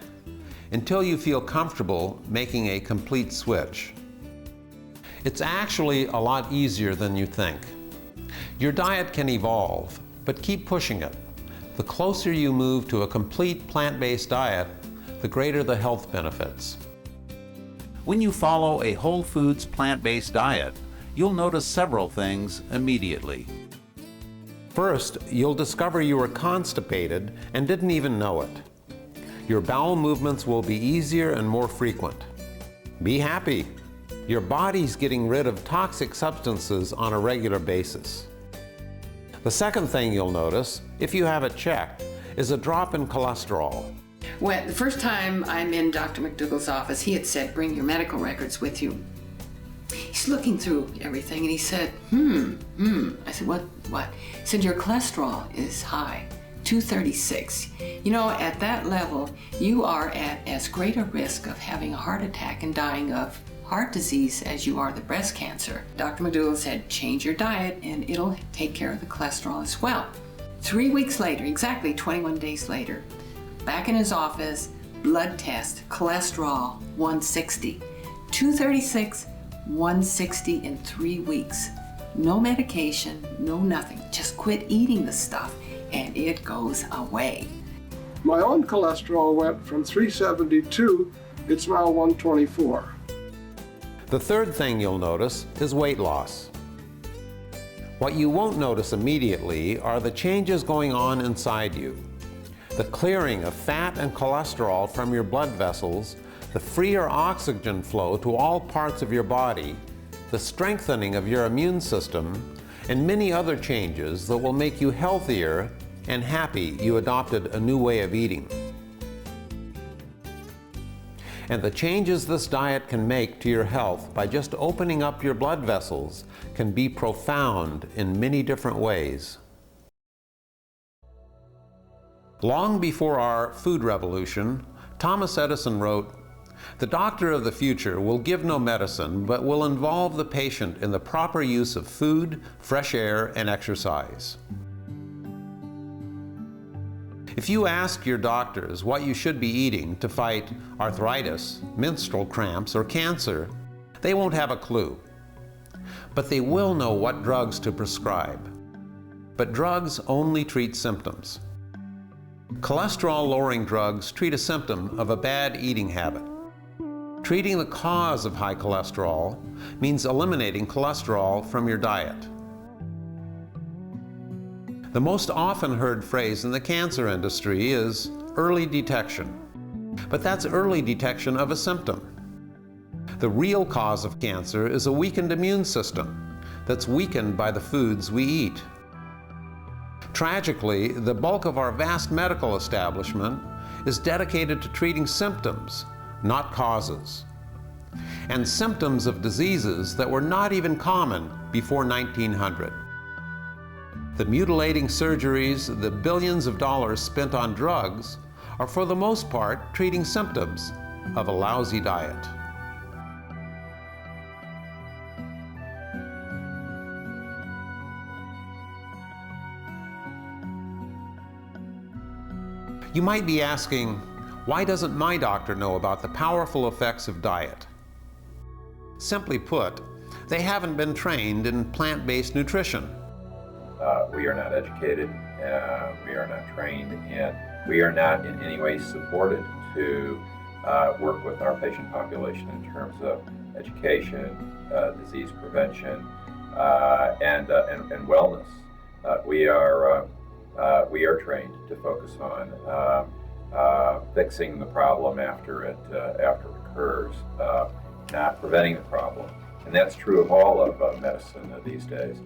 until you feel comfortable making a complete switch. It's actually a lot easier than you think. Your diet can evolve, but keep pushing it. The closer you move to a complete plant-based diet, the greater the health benefits. When you follow a whole foods plant-based diet, you'll notice several things immediately. First, you'll discover you were constipated and didn't even know it. Your bowel movements will be easier and more frequent. Be happy. Your body's getting rid of toxic substances on a regular basis. The second thing you'll notice, if you have it checked, is a drop in cholesterol. Well, the first time I'm in Dr. McDougall's office, he had said, bring your medical records with you. He's looking through everything and he said, I said, what? He said, your cholesterol is high, 236. You know, at that level, you are at as great a risk of having a heart attack and dying of heart disease as you are the breast cancer. Dr. McDougall said, change your diet and it'll take care of the cholesterol as well. 3 weeks later, exactly 21 days later, back in his office, blood test, cholesterol 160, 236, 160 in 3 weeks. No medication, no nothing. Just quit eating the stuff and it goes away. My own cholesterol went from 372, it's now 124. The third thing you'll notice is weight loss. What you won't notice immediately are the changes going on inside you. The clearing of fat and cholesterol from your blood vessels, the freer oxygen flow to all parts of your body, the strengthening of your immune system, and many other changes that will make you healthier and happy you adopted a new way of eating. And the changes this diet can make to your health by just opening up your blood vessels can be profound in many different ways. Long before our food revolution, Thomas Edison wrote, "The doctor of the future will give no medicine, but will involve the patient in the proper use of food, fresh air, and exercise." If you ask your doctors what you should be eating to fight arthritis, menstrual cramps, or cancer, they won't have a clue. But they will know what drugs to prescribe. But drugs only treat symptoms. Cholesterol-lowering drugs treat a symptom of a bad eating habit. Treating the cause of high cholesterol means eliminating cholesterol from your diet. The most often heard phrase in the cancer industry is early detection. But that's early detection of a symptom. The real cause of cancer is a weakened immune system that's weakened by the foods we eat. Tragically, the bulk of our vast medical establishment is dedicated to treating symptoms, not causes. And symptoms of diseases that were not even common before 1900. The mutilating surgeries, the billions of dollars spent on drugs, are for the most part treating symptoms of a lousy diet. You might be asking, why doesn't my doctor know about the powerful effects of diet? Simply put, they haven't been trained in plant-based nutrition. We are not educated, we are not trained, and we are not in any way supported to work with our patient population in terms of education, disease prevention, and wellness. We are trained to focus on fixing the problem after it occurs, not preventing the problem. And that's true of all of medicine these days.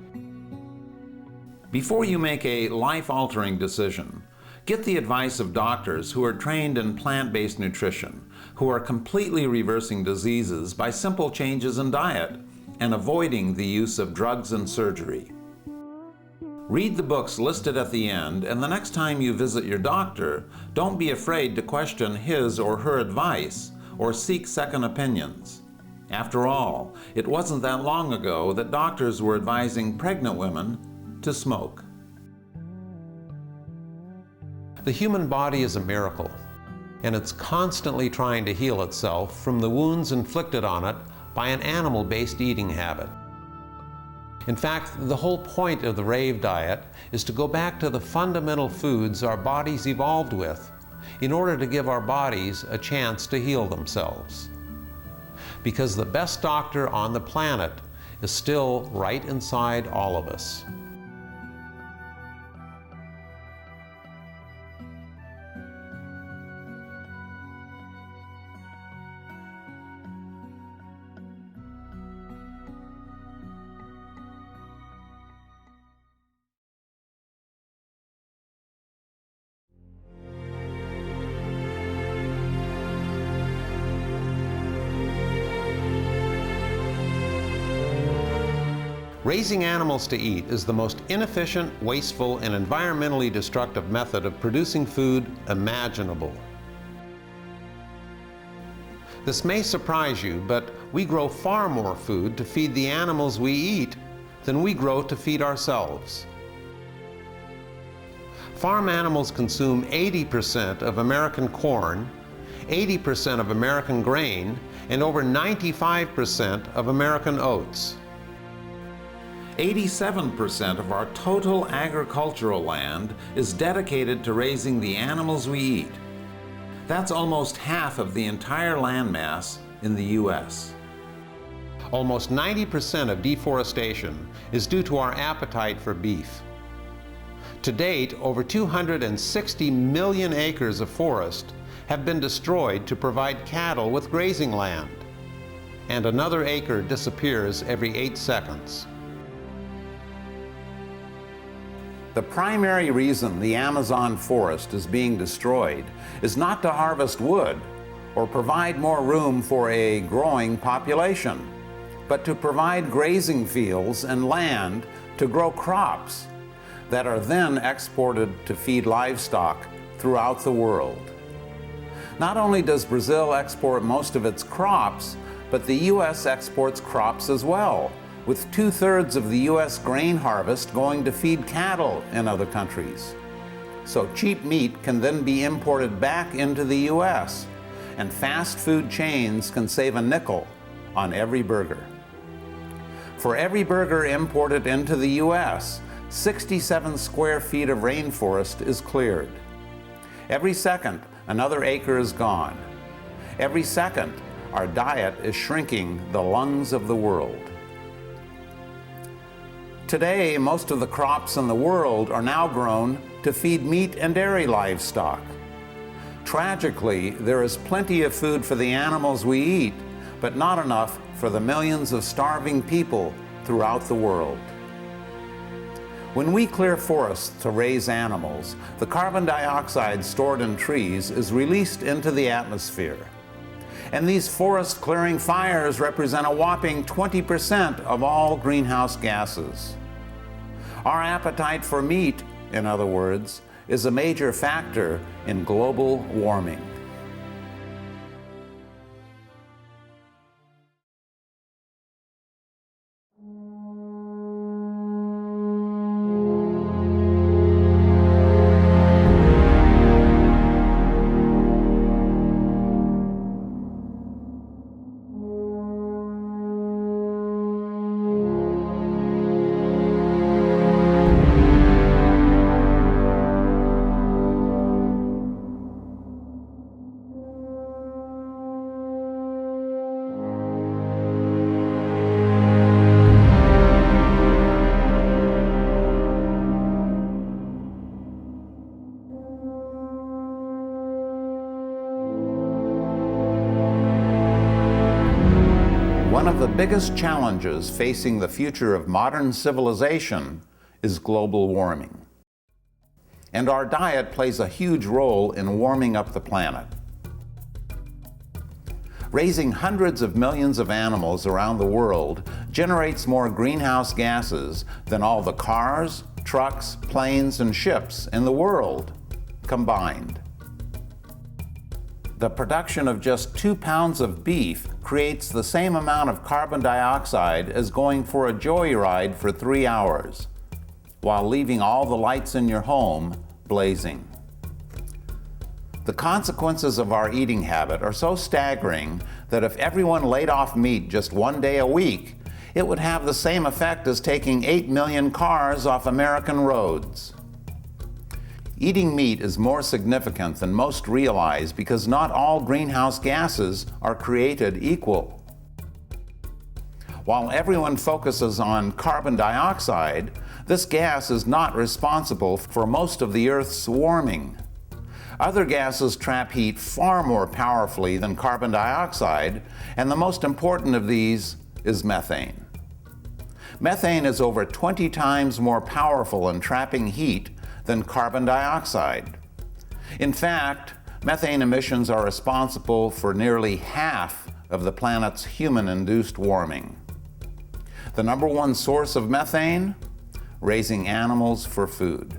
Before you make a life-altering decision, get the advice of doctors who are trained in plant-based nutrition, who are completely reversing diseases by simple changes in diet and avoiding the use of drugs and surgery. Read the books listed at the end, and the next time you visit your doctor, don't be afraid to question his or her advice or seek second opinions. After all, it wasn't that long ago that doctors were advising pregnant women to smoke. The human body is a miracle, and it's constantly trying to heal itself from the wounds inflicted on it by an animal-based eating habit. In fact, the whole point of the rave diet is to go back to the fundamental foods our bodies evolved with in order to give our bodies a chance to heal themselves. Because the best doctor on the planet is still right inside all of us. Raising animals to eat is the most inefficient, wasteful, and environmentally destructive method of producing food imaginable. This may surprise you, but we grow far more food to feed the animals we eat than we grow to feed ourselves. Farm animals consume 80% of American corn, 80% of American grain, and over 95% of American oats. 87% of our total agricultural land is dedicated to raising the animals we eat. That's almost half of the entire landmass in the U.S. Almost 90% of deforestation is due to our appetite for beef. To date, over 260 million acres of forest have been destroyed to provide cattle with grazing land, and another acre disappears every 8 seconds. The primary reason the Amazon forest is being destroyed is not to harvest wood or provide more room for a growing population, but to provide grazing fields and land to grow crops that are then exported to feed livestock throughout the world. Not only does Brazil export most of its crops, but the U.S. exports crops as well, with 2/3 of the U.S. grain harvest going to feed cattle in other countries. So cheap meat can then be imported back into the U.S., and fast food chains can save a nickel on every burger. For every burger imported into the U.S., 67 square feet of rainforest is cleared. Every second, another acre is gone. Every second, our diet is shrinking the lungs of the world. Today, most of the crops in the world are now grown to feed meat and dairy livestock. Tragically, there is plenty of food for the animals we eat, but not enough for the millions of starving people throughout the world. When we clear forests to raise animals, the carbon dioxide stored in trees is released into the atmosphere. And these forest clearing fires represent a whopping 20% of all greenhouse gases. Our appetite for meat, in other words, is a major factor in global warming. One of the biggest challenges facing the future of modern civilization is global warming. And our diet plays a huge role in warming up the planet. Raising hundreds of millions of animals around the world generates more greenhouse gases than all the cars, trucks, planes, and ships in the world combined. The production of just 2 pounds of beef creates the same amount of carbon dioxide as going for a joyride for 3 hours, while leaving all the lights in your home blazing. The consequences of our eating habit are so staggering that if everyone laid off meat just 1 day a week, it would have the same effect as taking 8 million cars off American roads. Eating meat is more significant than most realize because not all greenhouse gases are created equal. While everyone focuses on carbon dioxide, this gas is not responsible for most of the Earth's warming. Other gases trap heat far more powerfully than carbon dioxide, and the most important of these is methane. Methane is over 20 times more powerful in trapping heat than carbon dioxide. In fact, methane emissions are responsible for nearly half of the planet's human-induced warming. The number one source of methane? Raising animals for food.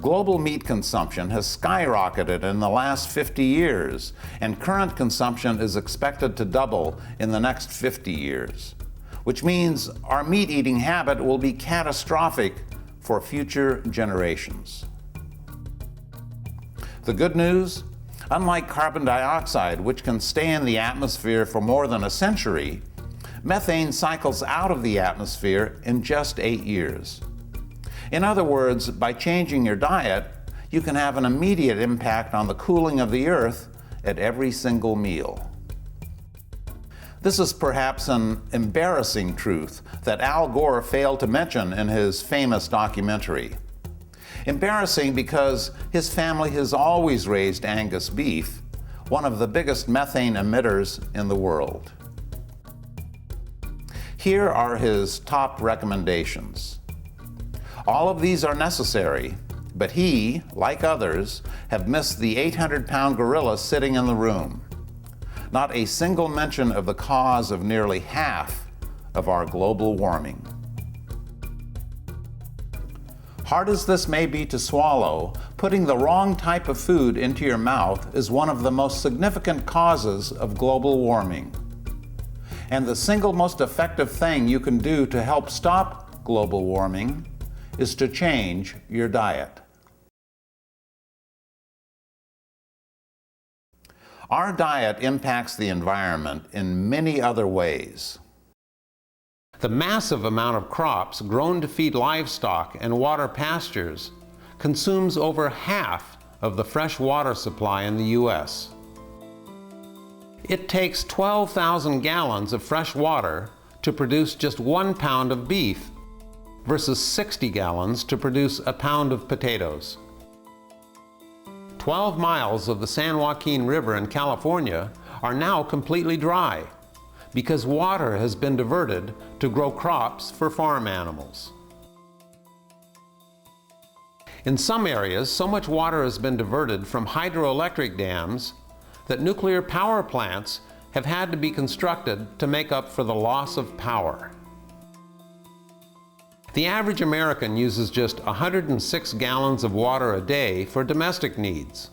Global meat consumption has skyrocketed in the last 50 years, and current consumption is expected to double in the next 50 years, which means our meat-eating habit will be catastrophic for future generations. The good news? Unlike carbon dioxide, which can stay in the atmosphere for more than a century, methane cycles out of the atmosphere in just 8 years. In other words, by changing your diet, you can have an immediate impact on the cooling of the Earth at every single meal. This is perhaps an embarrassing truth that Al Gore failed to mention in his famous documentary. Embarrassing because his family has always raised Angus beef, one of the biggest methane emitters in the world. Here are his top recommendations. All of these are necessary, but he, like others, have missed the 800-pound gorilla sitting in the room. Not a single mention of the cause of nearly half of our global warming. Hard as this may be to swallow, putting the wrong type of food into your mouth is one of the most significant causes of global warming. And the single most effective thing you can do to help stop global warming is to change your diet. Our diet impacts the environment in many other ways. The massive amount of crops grown to feed livestock and water pastures consumes over half of the fresh water supply in the U.S. It takes 12,000 gallons of fresh water to produce just 1 pound of beef versus 60 gallons to produce a pound of potatoes. 12 miles of the San Joaquin River in California are now completely dry because water has been diverted to grow crops for farm animals. In some areas, so much water has been diverted from hydroelectric dams that nuclear power plants have had to be constructed to make up for the loss of power. The average American uses just 106 gallons of water a day for domestic needs.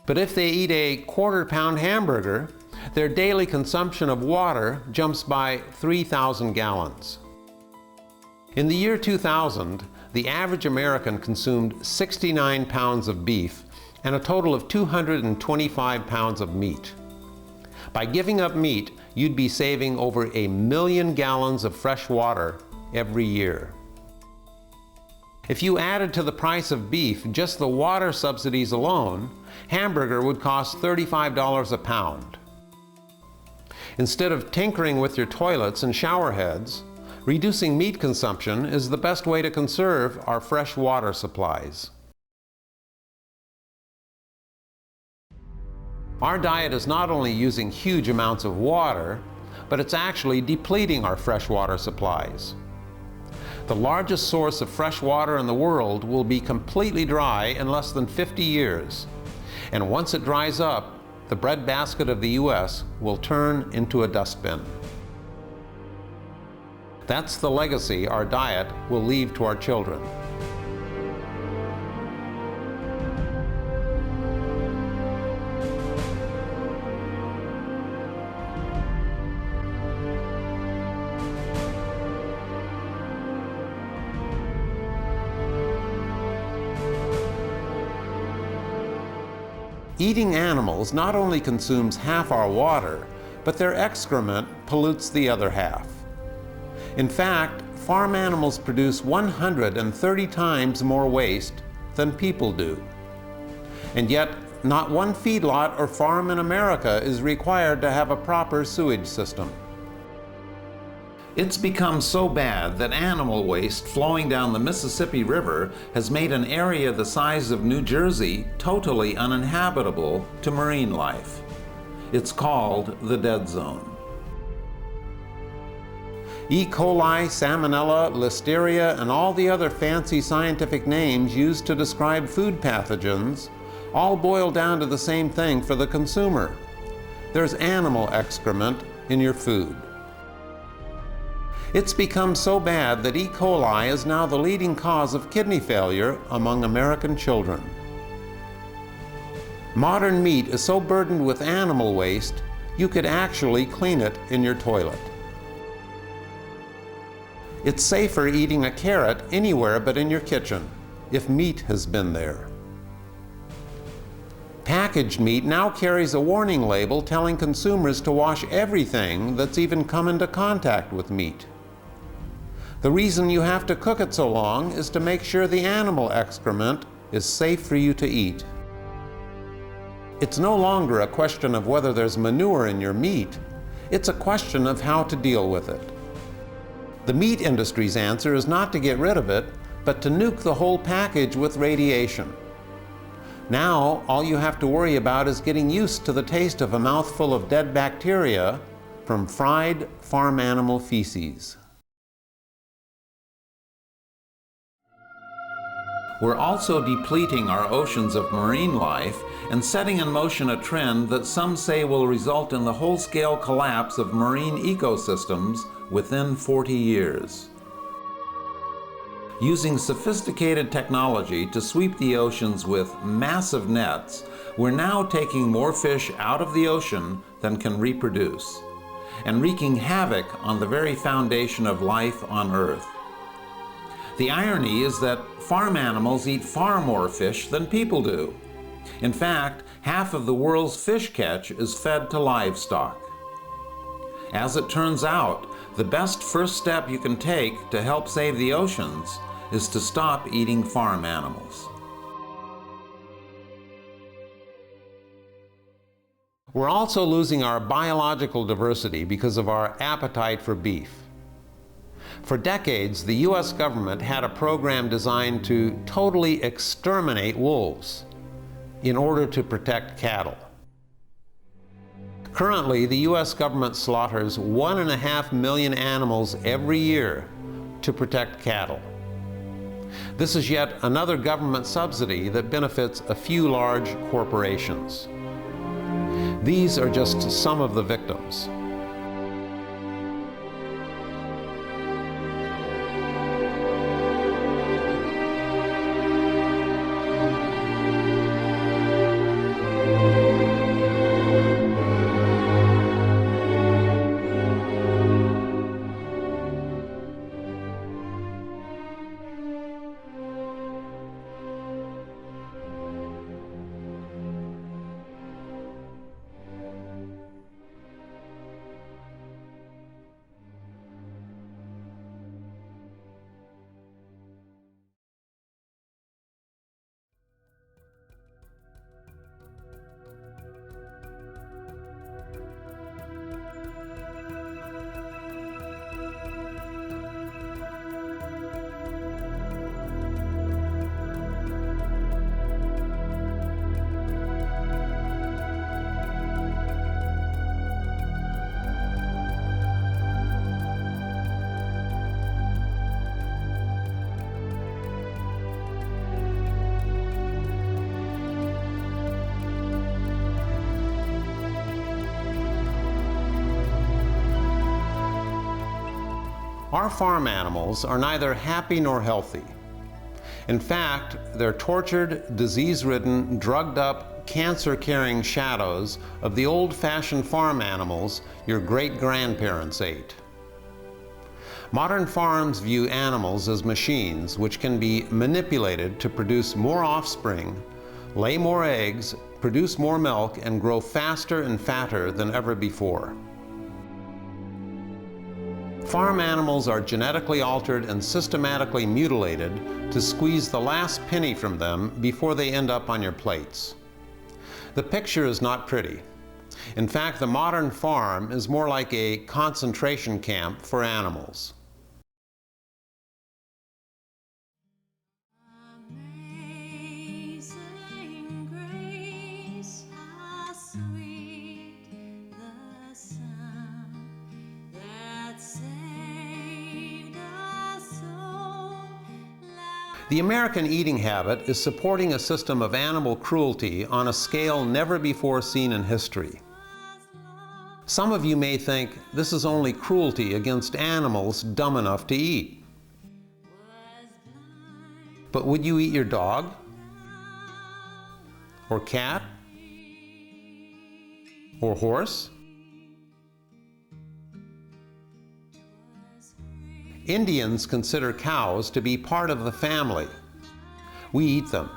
But if they eat a quarter-pound hamburger, their daily consumption of water jumps by 3,000 gallons. In the year 2000, the average American consumed 69 pounds of beef and a total of 225 pounds of meat. By giving up meat, you'd be saving over 1 million gallons of fresh water every year. If you added to the price of beef just the water subsidies alone, hamburger would cost $35 a pound. Instead of tinkering with your toilets and shower heads, reducing meat consumption is the best way to conserve our fresh water supplies. Our diet is not only using huge amounts of water, but it's actually depleting our freshwater supplies. The largest source of fresh water in the world will be completely dry in less than 50 years. And once it dries up, the breadbasket of the U.S. will turn into a dustbin. That's the legacy our diet will leave to our children. Eating animals not only consumes half our water, but their excrement pollutes the other half. In fact, farm animals produce 130 times more waste than people do. And yet, not one feedlot or farm in America is required to have a proper sewage system. It's become so bad that animal waste flowing down the Mississippi River has made an area the size of New Jersey totally uninhabitable to marine life. It's called the dead zone. E. coli, Salmonella, Listeria, and all the other fancy scientific names used to describe food pathogens all boil down to the same thing for the consumer. There's animal excrement in your food. It's become so bad that E. coli is now the leading cause of kidney failure among American children. Modern meat is so burdened with animal waste, you could actually clean it in your toilet. It's safer eating a carrot anywhere but in your kitchen, if meat has been there. Packaged meat now carries a warning label telling consumers to wash everything that's even come into contact with meat. The reason you have to cook it so long is to make sure the animal excrement is safe for you to eat. It's no longer a question of whether there's manure in your meat, it's a question of how to deal with it. The meat industry's answer is not to get rid of it, but to nuke the whole package with radiation. Now, all you have to worry about is getting used to the taste of a mouthful of dead bacteria from fried farm animal feces. We're also depleting our oceans of marine life and setting in motion a trend that some say will result in the whole-scale collapse of marine ecosystems within 40 years. Using sophisticated technology to sweep the oceans with massive nets, we're now taking more fish out of the ocean than can reproduce, and wreaking havoc on the very foundation of life on Earth. The irony is that farm animals eat far more fish than people do. In fact, half of the world's fish catch is fed to livestock. As it turns out, the best first step you can take to help save the oceans is to stop eating farm animals. We're also losing our biological diversity because of our appetite for beef. For decades, the U.S. government had a program designed to totally exterminate wolves in order to protect cattle. Currently, the U.S. government slaughters 1.5 million animals every year to protect cattle. This is yet another government subsidy that benefits a few large corporations. These are just some of the victims. Our farm animals are neither happy nor healthy. In fact, they're tortured, disease-ridden, drugged-up, cancer-carrying shadows of the old-fashioned farm animals your great-grandparents ate. Modern farms view animals as machines which can be manipulated to produce more offspring, lay more eggs, produce more milk, and grow faster and fatter than ever before. Farm animals are genetically altered and systematically mutilated to squeeze the last penny from them before they end up on your plates. The picture is not pretty. In fact, the modern farm is more like a concentration camp for animals. The American eating habit is supporting a system of animal cruelty on a scale never before seen in history. Some of you may think this is only cruelty against animals dumb enough to eat. But would you eat your dog? Or cat? Or horse? Indians consider cows to be part of the family. We eat them.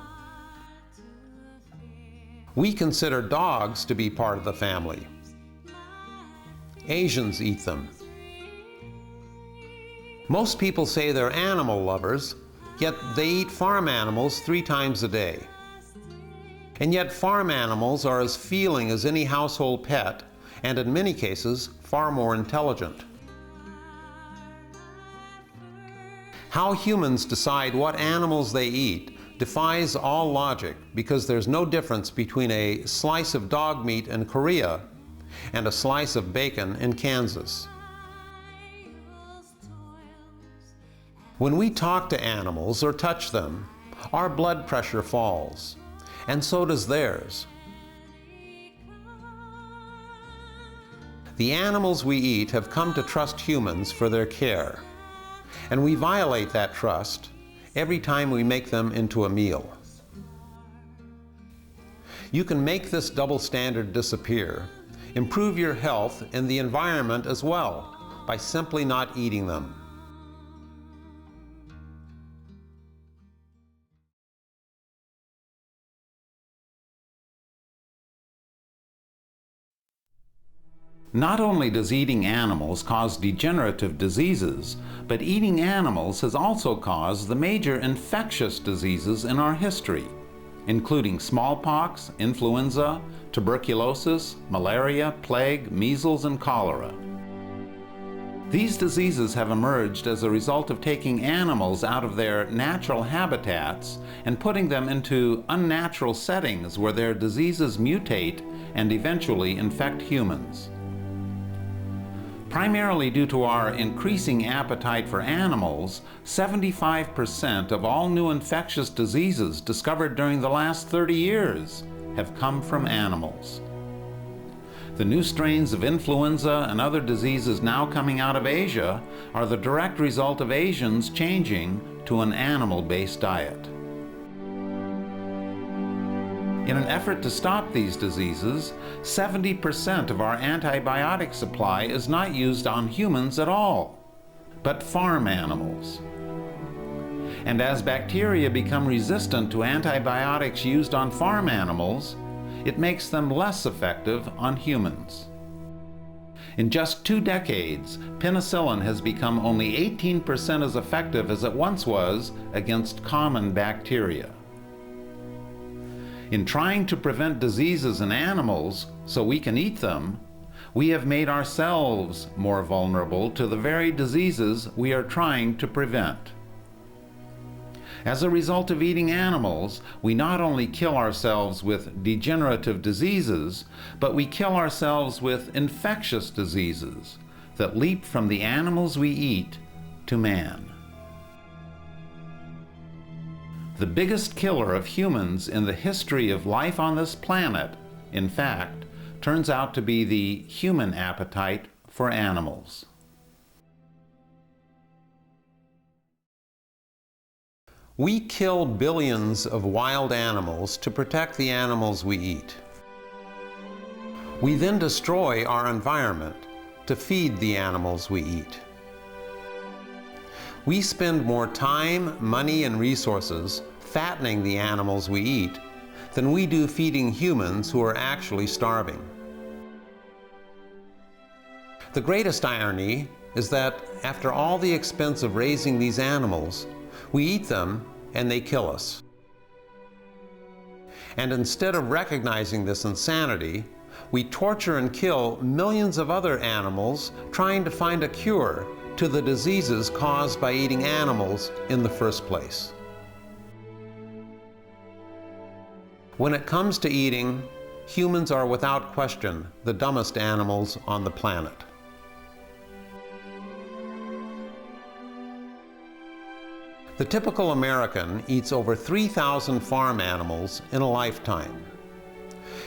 We consider dogs to be part of the family. Asians eat them. Most people say they're animal lovers, yet they eat farm animals 3 times a day. And yet farm animals are as feeling as any household pet, and in many cases, far more intelligent. How humans decide what animals they eat defies all logic, because there's no difference between a slice of dog meat in Korea and a slice of bacon in Kansas. When we talk to animals or touch them, our blood pressure falls, and so does theirs. The animals we eat have come to trust humans for their care, and we violate that trust every time we make them into a meal. You can make this double standard disappear, improve your health and the environment as well, by simply not eating them. Not only does eating animals cause degenerative diseases, but eating animals has also caused the major infectious diseases in our history, including smallpox, influenza, tuberculosis, malaria, plague, measles, and cholera. These diseases have emerged as a result of taking animals out of their natural habitats and putting them into unnatural settings where their diseases mutate and eventually infect humans. Primarily due to our increasing appetite for animals, 75% of all new infectious diseases discovered during the last 30 years have come from animals. The new strains of influenza and other diseases now coming out of Asia are the direct result of Asians changing to an animal-based diet. In an effort to stop these diseases, 70% of our antibiotic supply is not used on humans at all, but farm animals. And as bacteria become resistant to antibiotics used on farm animals, it makes them less effective on humans. In just 2 decades, penicillin has become only 18% as effective as it once was against common bacteria. In trying to prevent diseases in animals so we can eat them, we have made ourselves more vulnerable to the very diseases we are trying to prevent. As a result of eating animals, we not only kill ourselves with degenerative diseases, but we kill ourselves with infectious diseases that leap from the animals we eat to man. The biggest killer of humans in the history of life on this planet, in fact, turns out to be the human appetite for animals. We kill billions of wild animals to protect the animals we eat. We then destroy our environment to feed the animals we eat. We spend more time, money, and resources fattening the animals we eat than we do feeding humans who are actually starving. The greatest irony is that after all the expense of raising these animals, we eat them and they kill us. And instead of recognizing this insanity, we torture and kill millions of other animals trying to find a cure to the diseases caused by eating animals in the first place. When it comes to eating, humans are without question the dumbest animals on the planet. The typical American eats over 3,000 farm animals in a lifetime.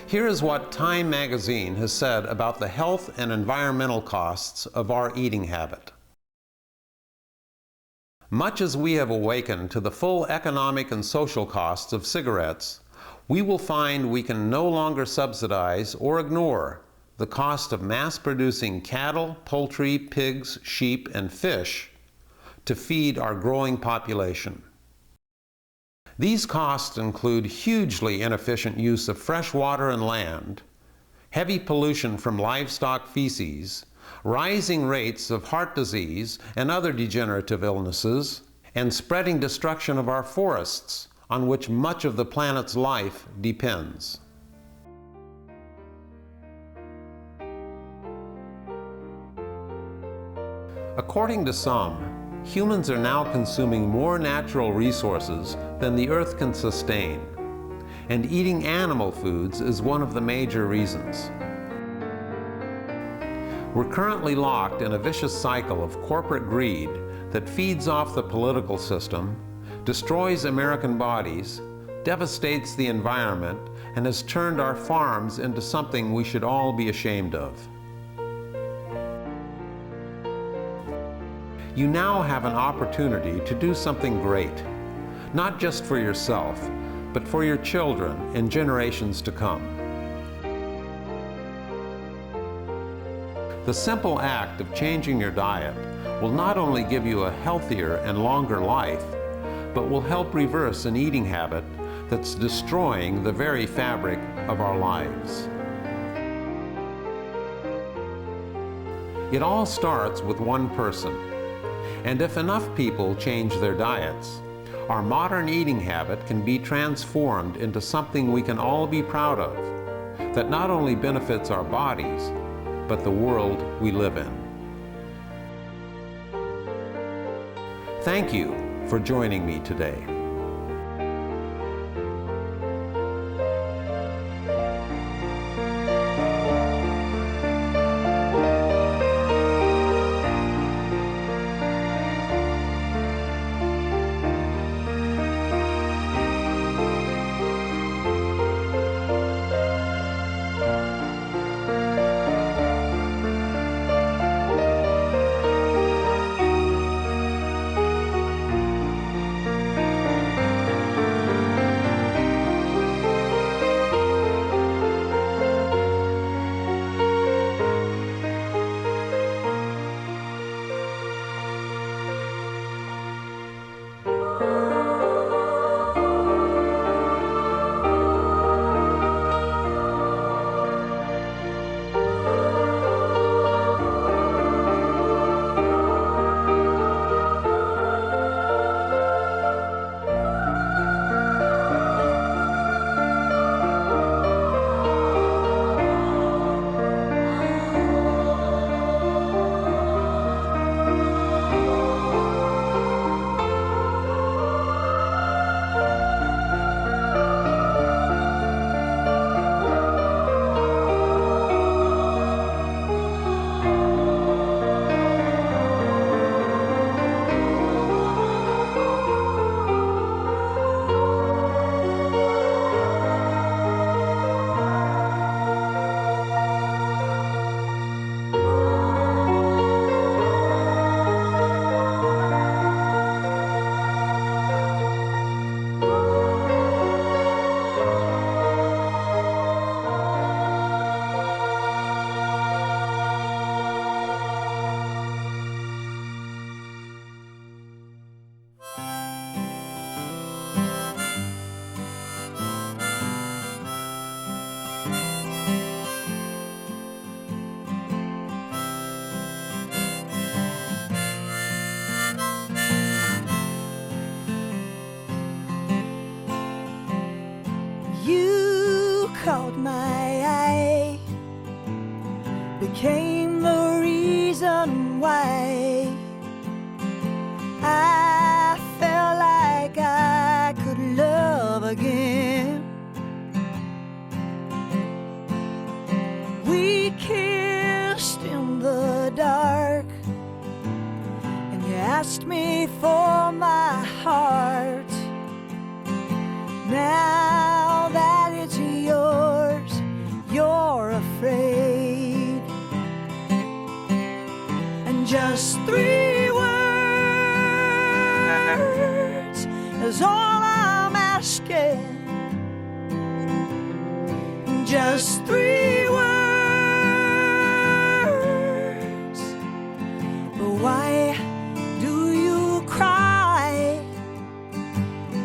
Here is what Time magazine has said about the health and environmental costs of our eating habit. Much as we have awakened to the full economic and social costs of cigarettes, we will find we can no longer subsidize or ignore the cost of mass-producing cattle, poultry, pigs, sheep, and fish to feed our growing population. These costs include hugely inefficient use of fresh water and land, heavy pollution from livestock feces, rising rates of heart disease and other degenerative illnesses, and spreading destruction of our forests, on which much of the planet's life depends. According to some, humans are now consuming more natural resources than the Earth can sustain, and eating animal foods is one of the major reasons. We're currently locked in a vicious cycle of corporate greed that feeds off the political system, destroys American bodies, devastates the environment, and has turned our farms into something we should all be ashamed of. You now have an opportunity to do something great, not just for yourself, but for your children and generations to come. The simple act of changing your diet will not only give you a healthier and longer life, but will help reverse an eating habit that's destroying the very fabric of our lives. It all starts with one person, and if enough people change their diets, our modern eating habit can be transformed into something we can all be proud of, that not only benefits our bodies, but the world we live in. Thank you for joining me today. caught my eye, became the reason why I felt like I could love again. We kissed in the dark, and you asked me for my heart. Now that it's yours, you're afraid. And just 3 words is all I'm asking. Just 3 words. But why do you cry?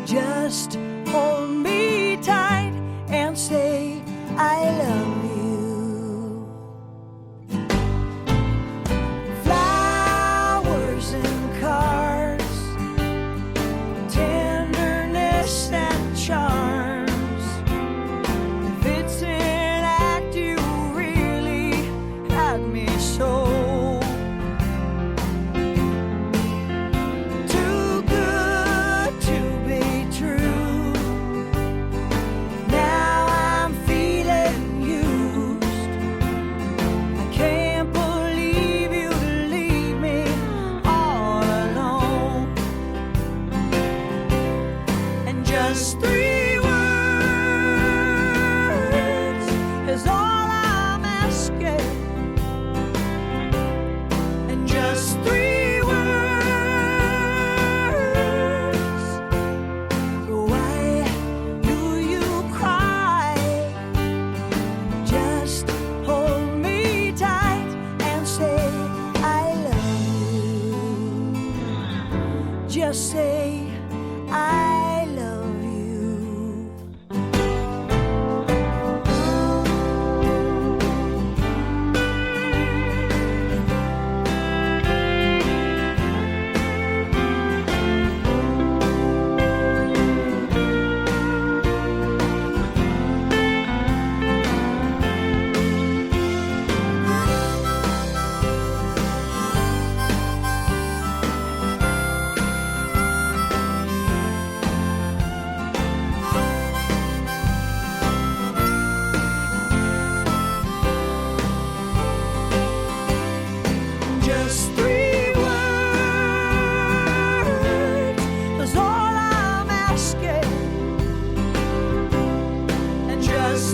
Just hold me tight and say I love you. Flowers and cards, tenderness and charms. If it's an act you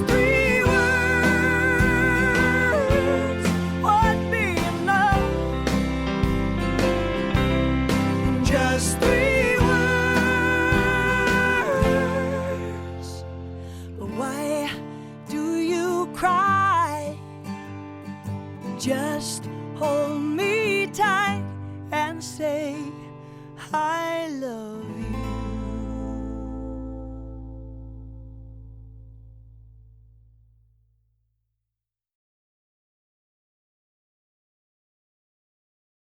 3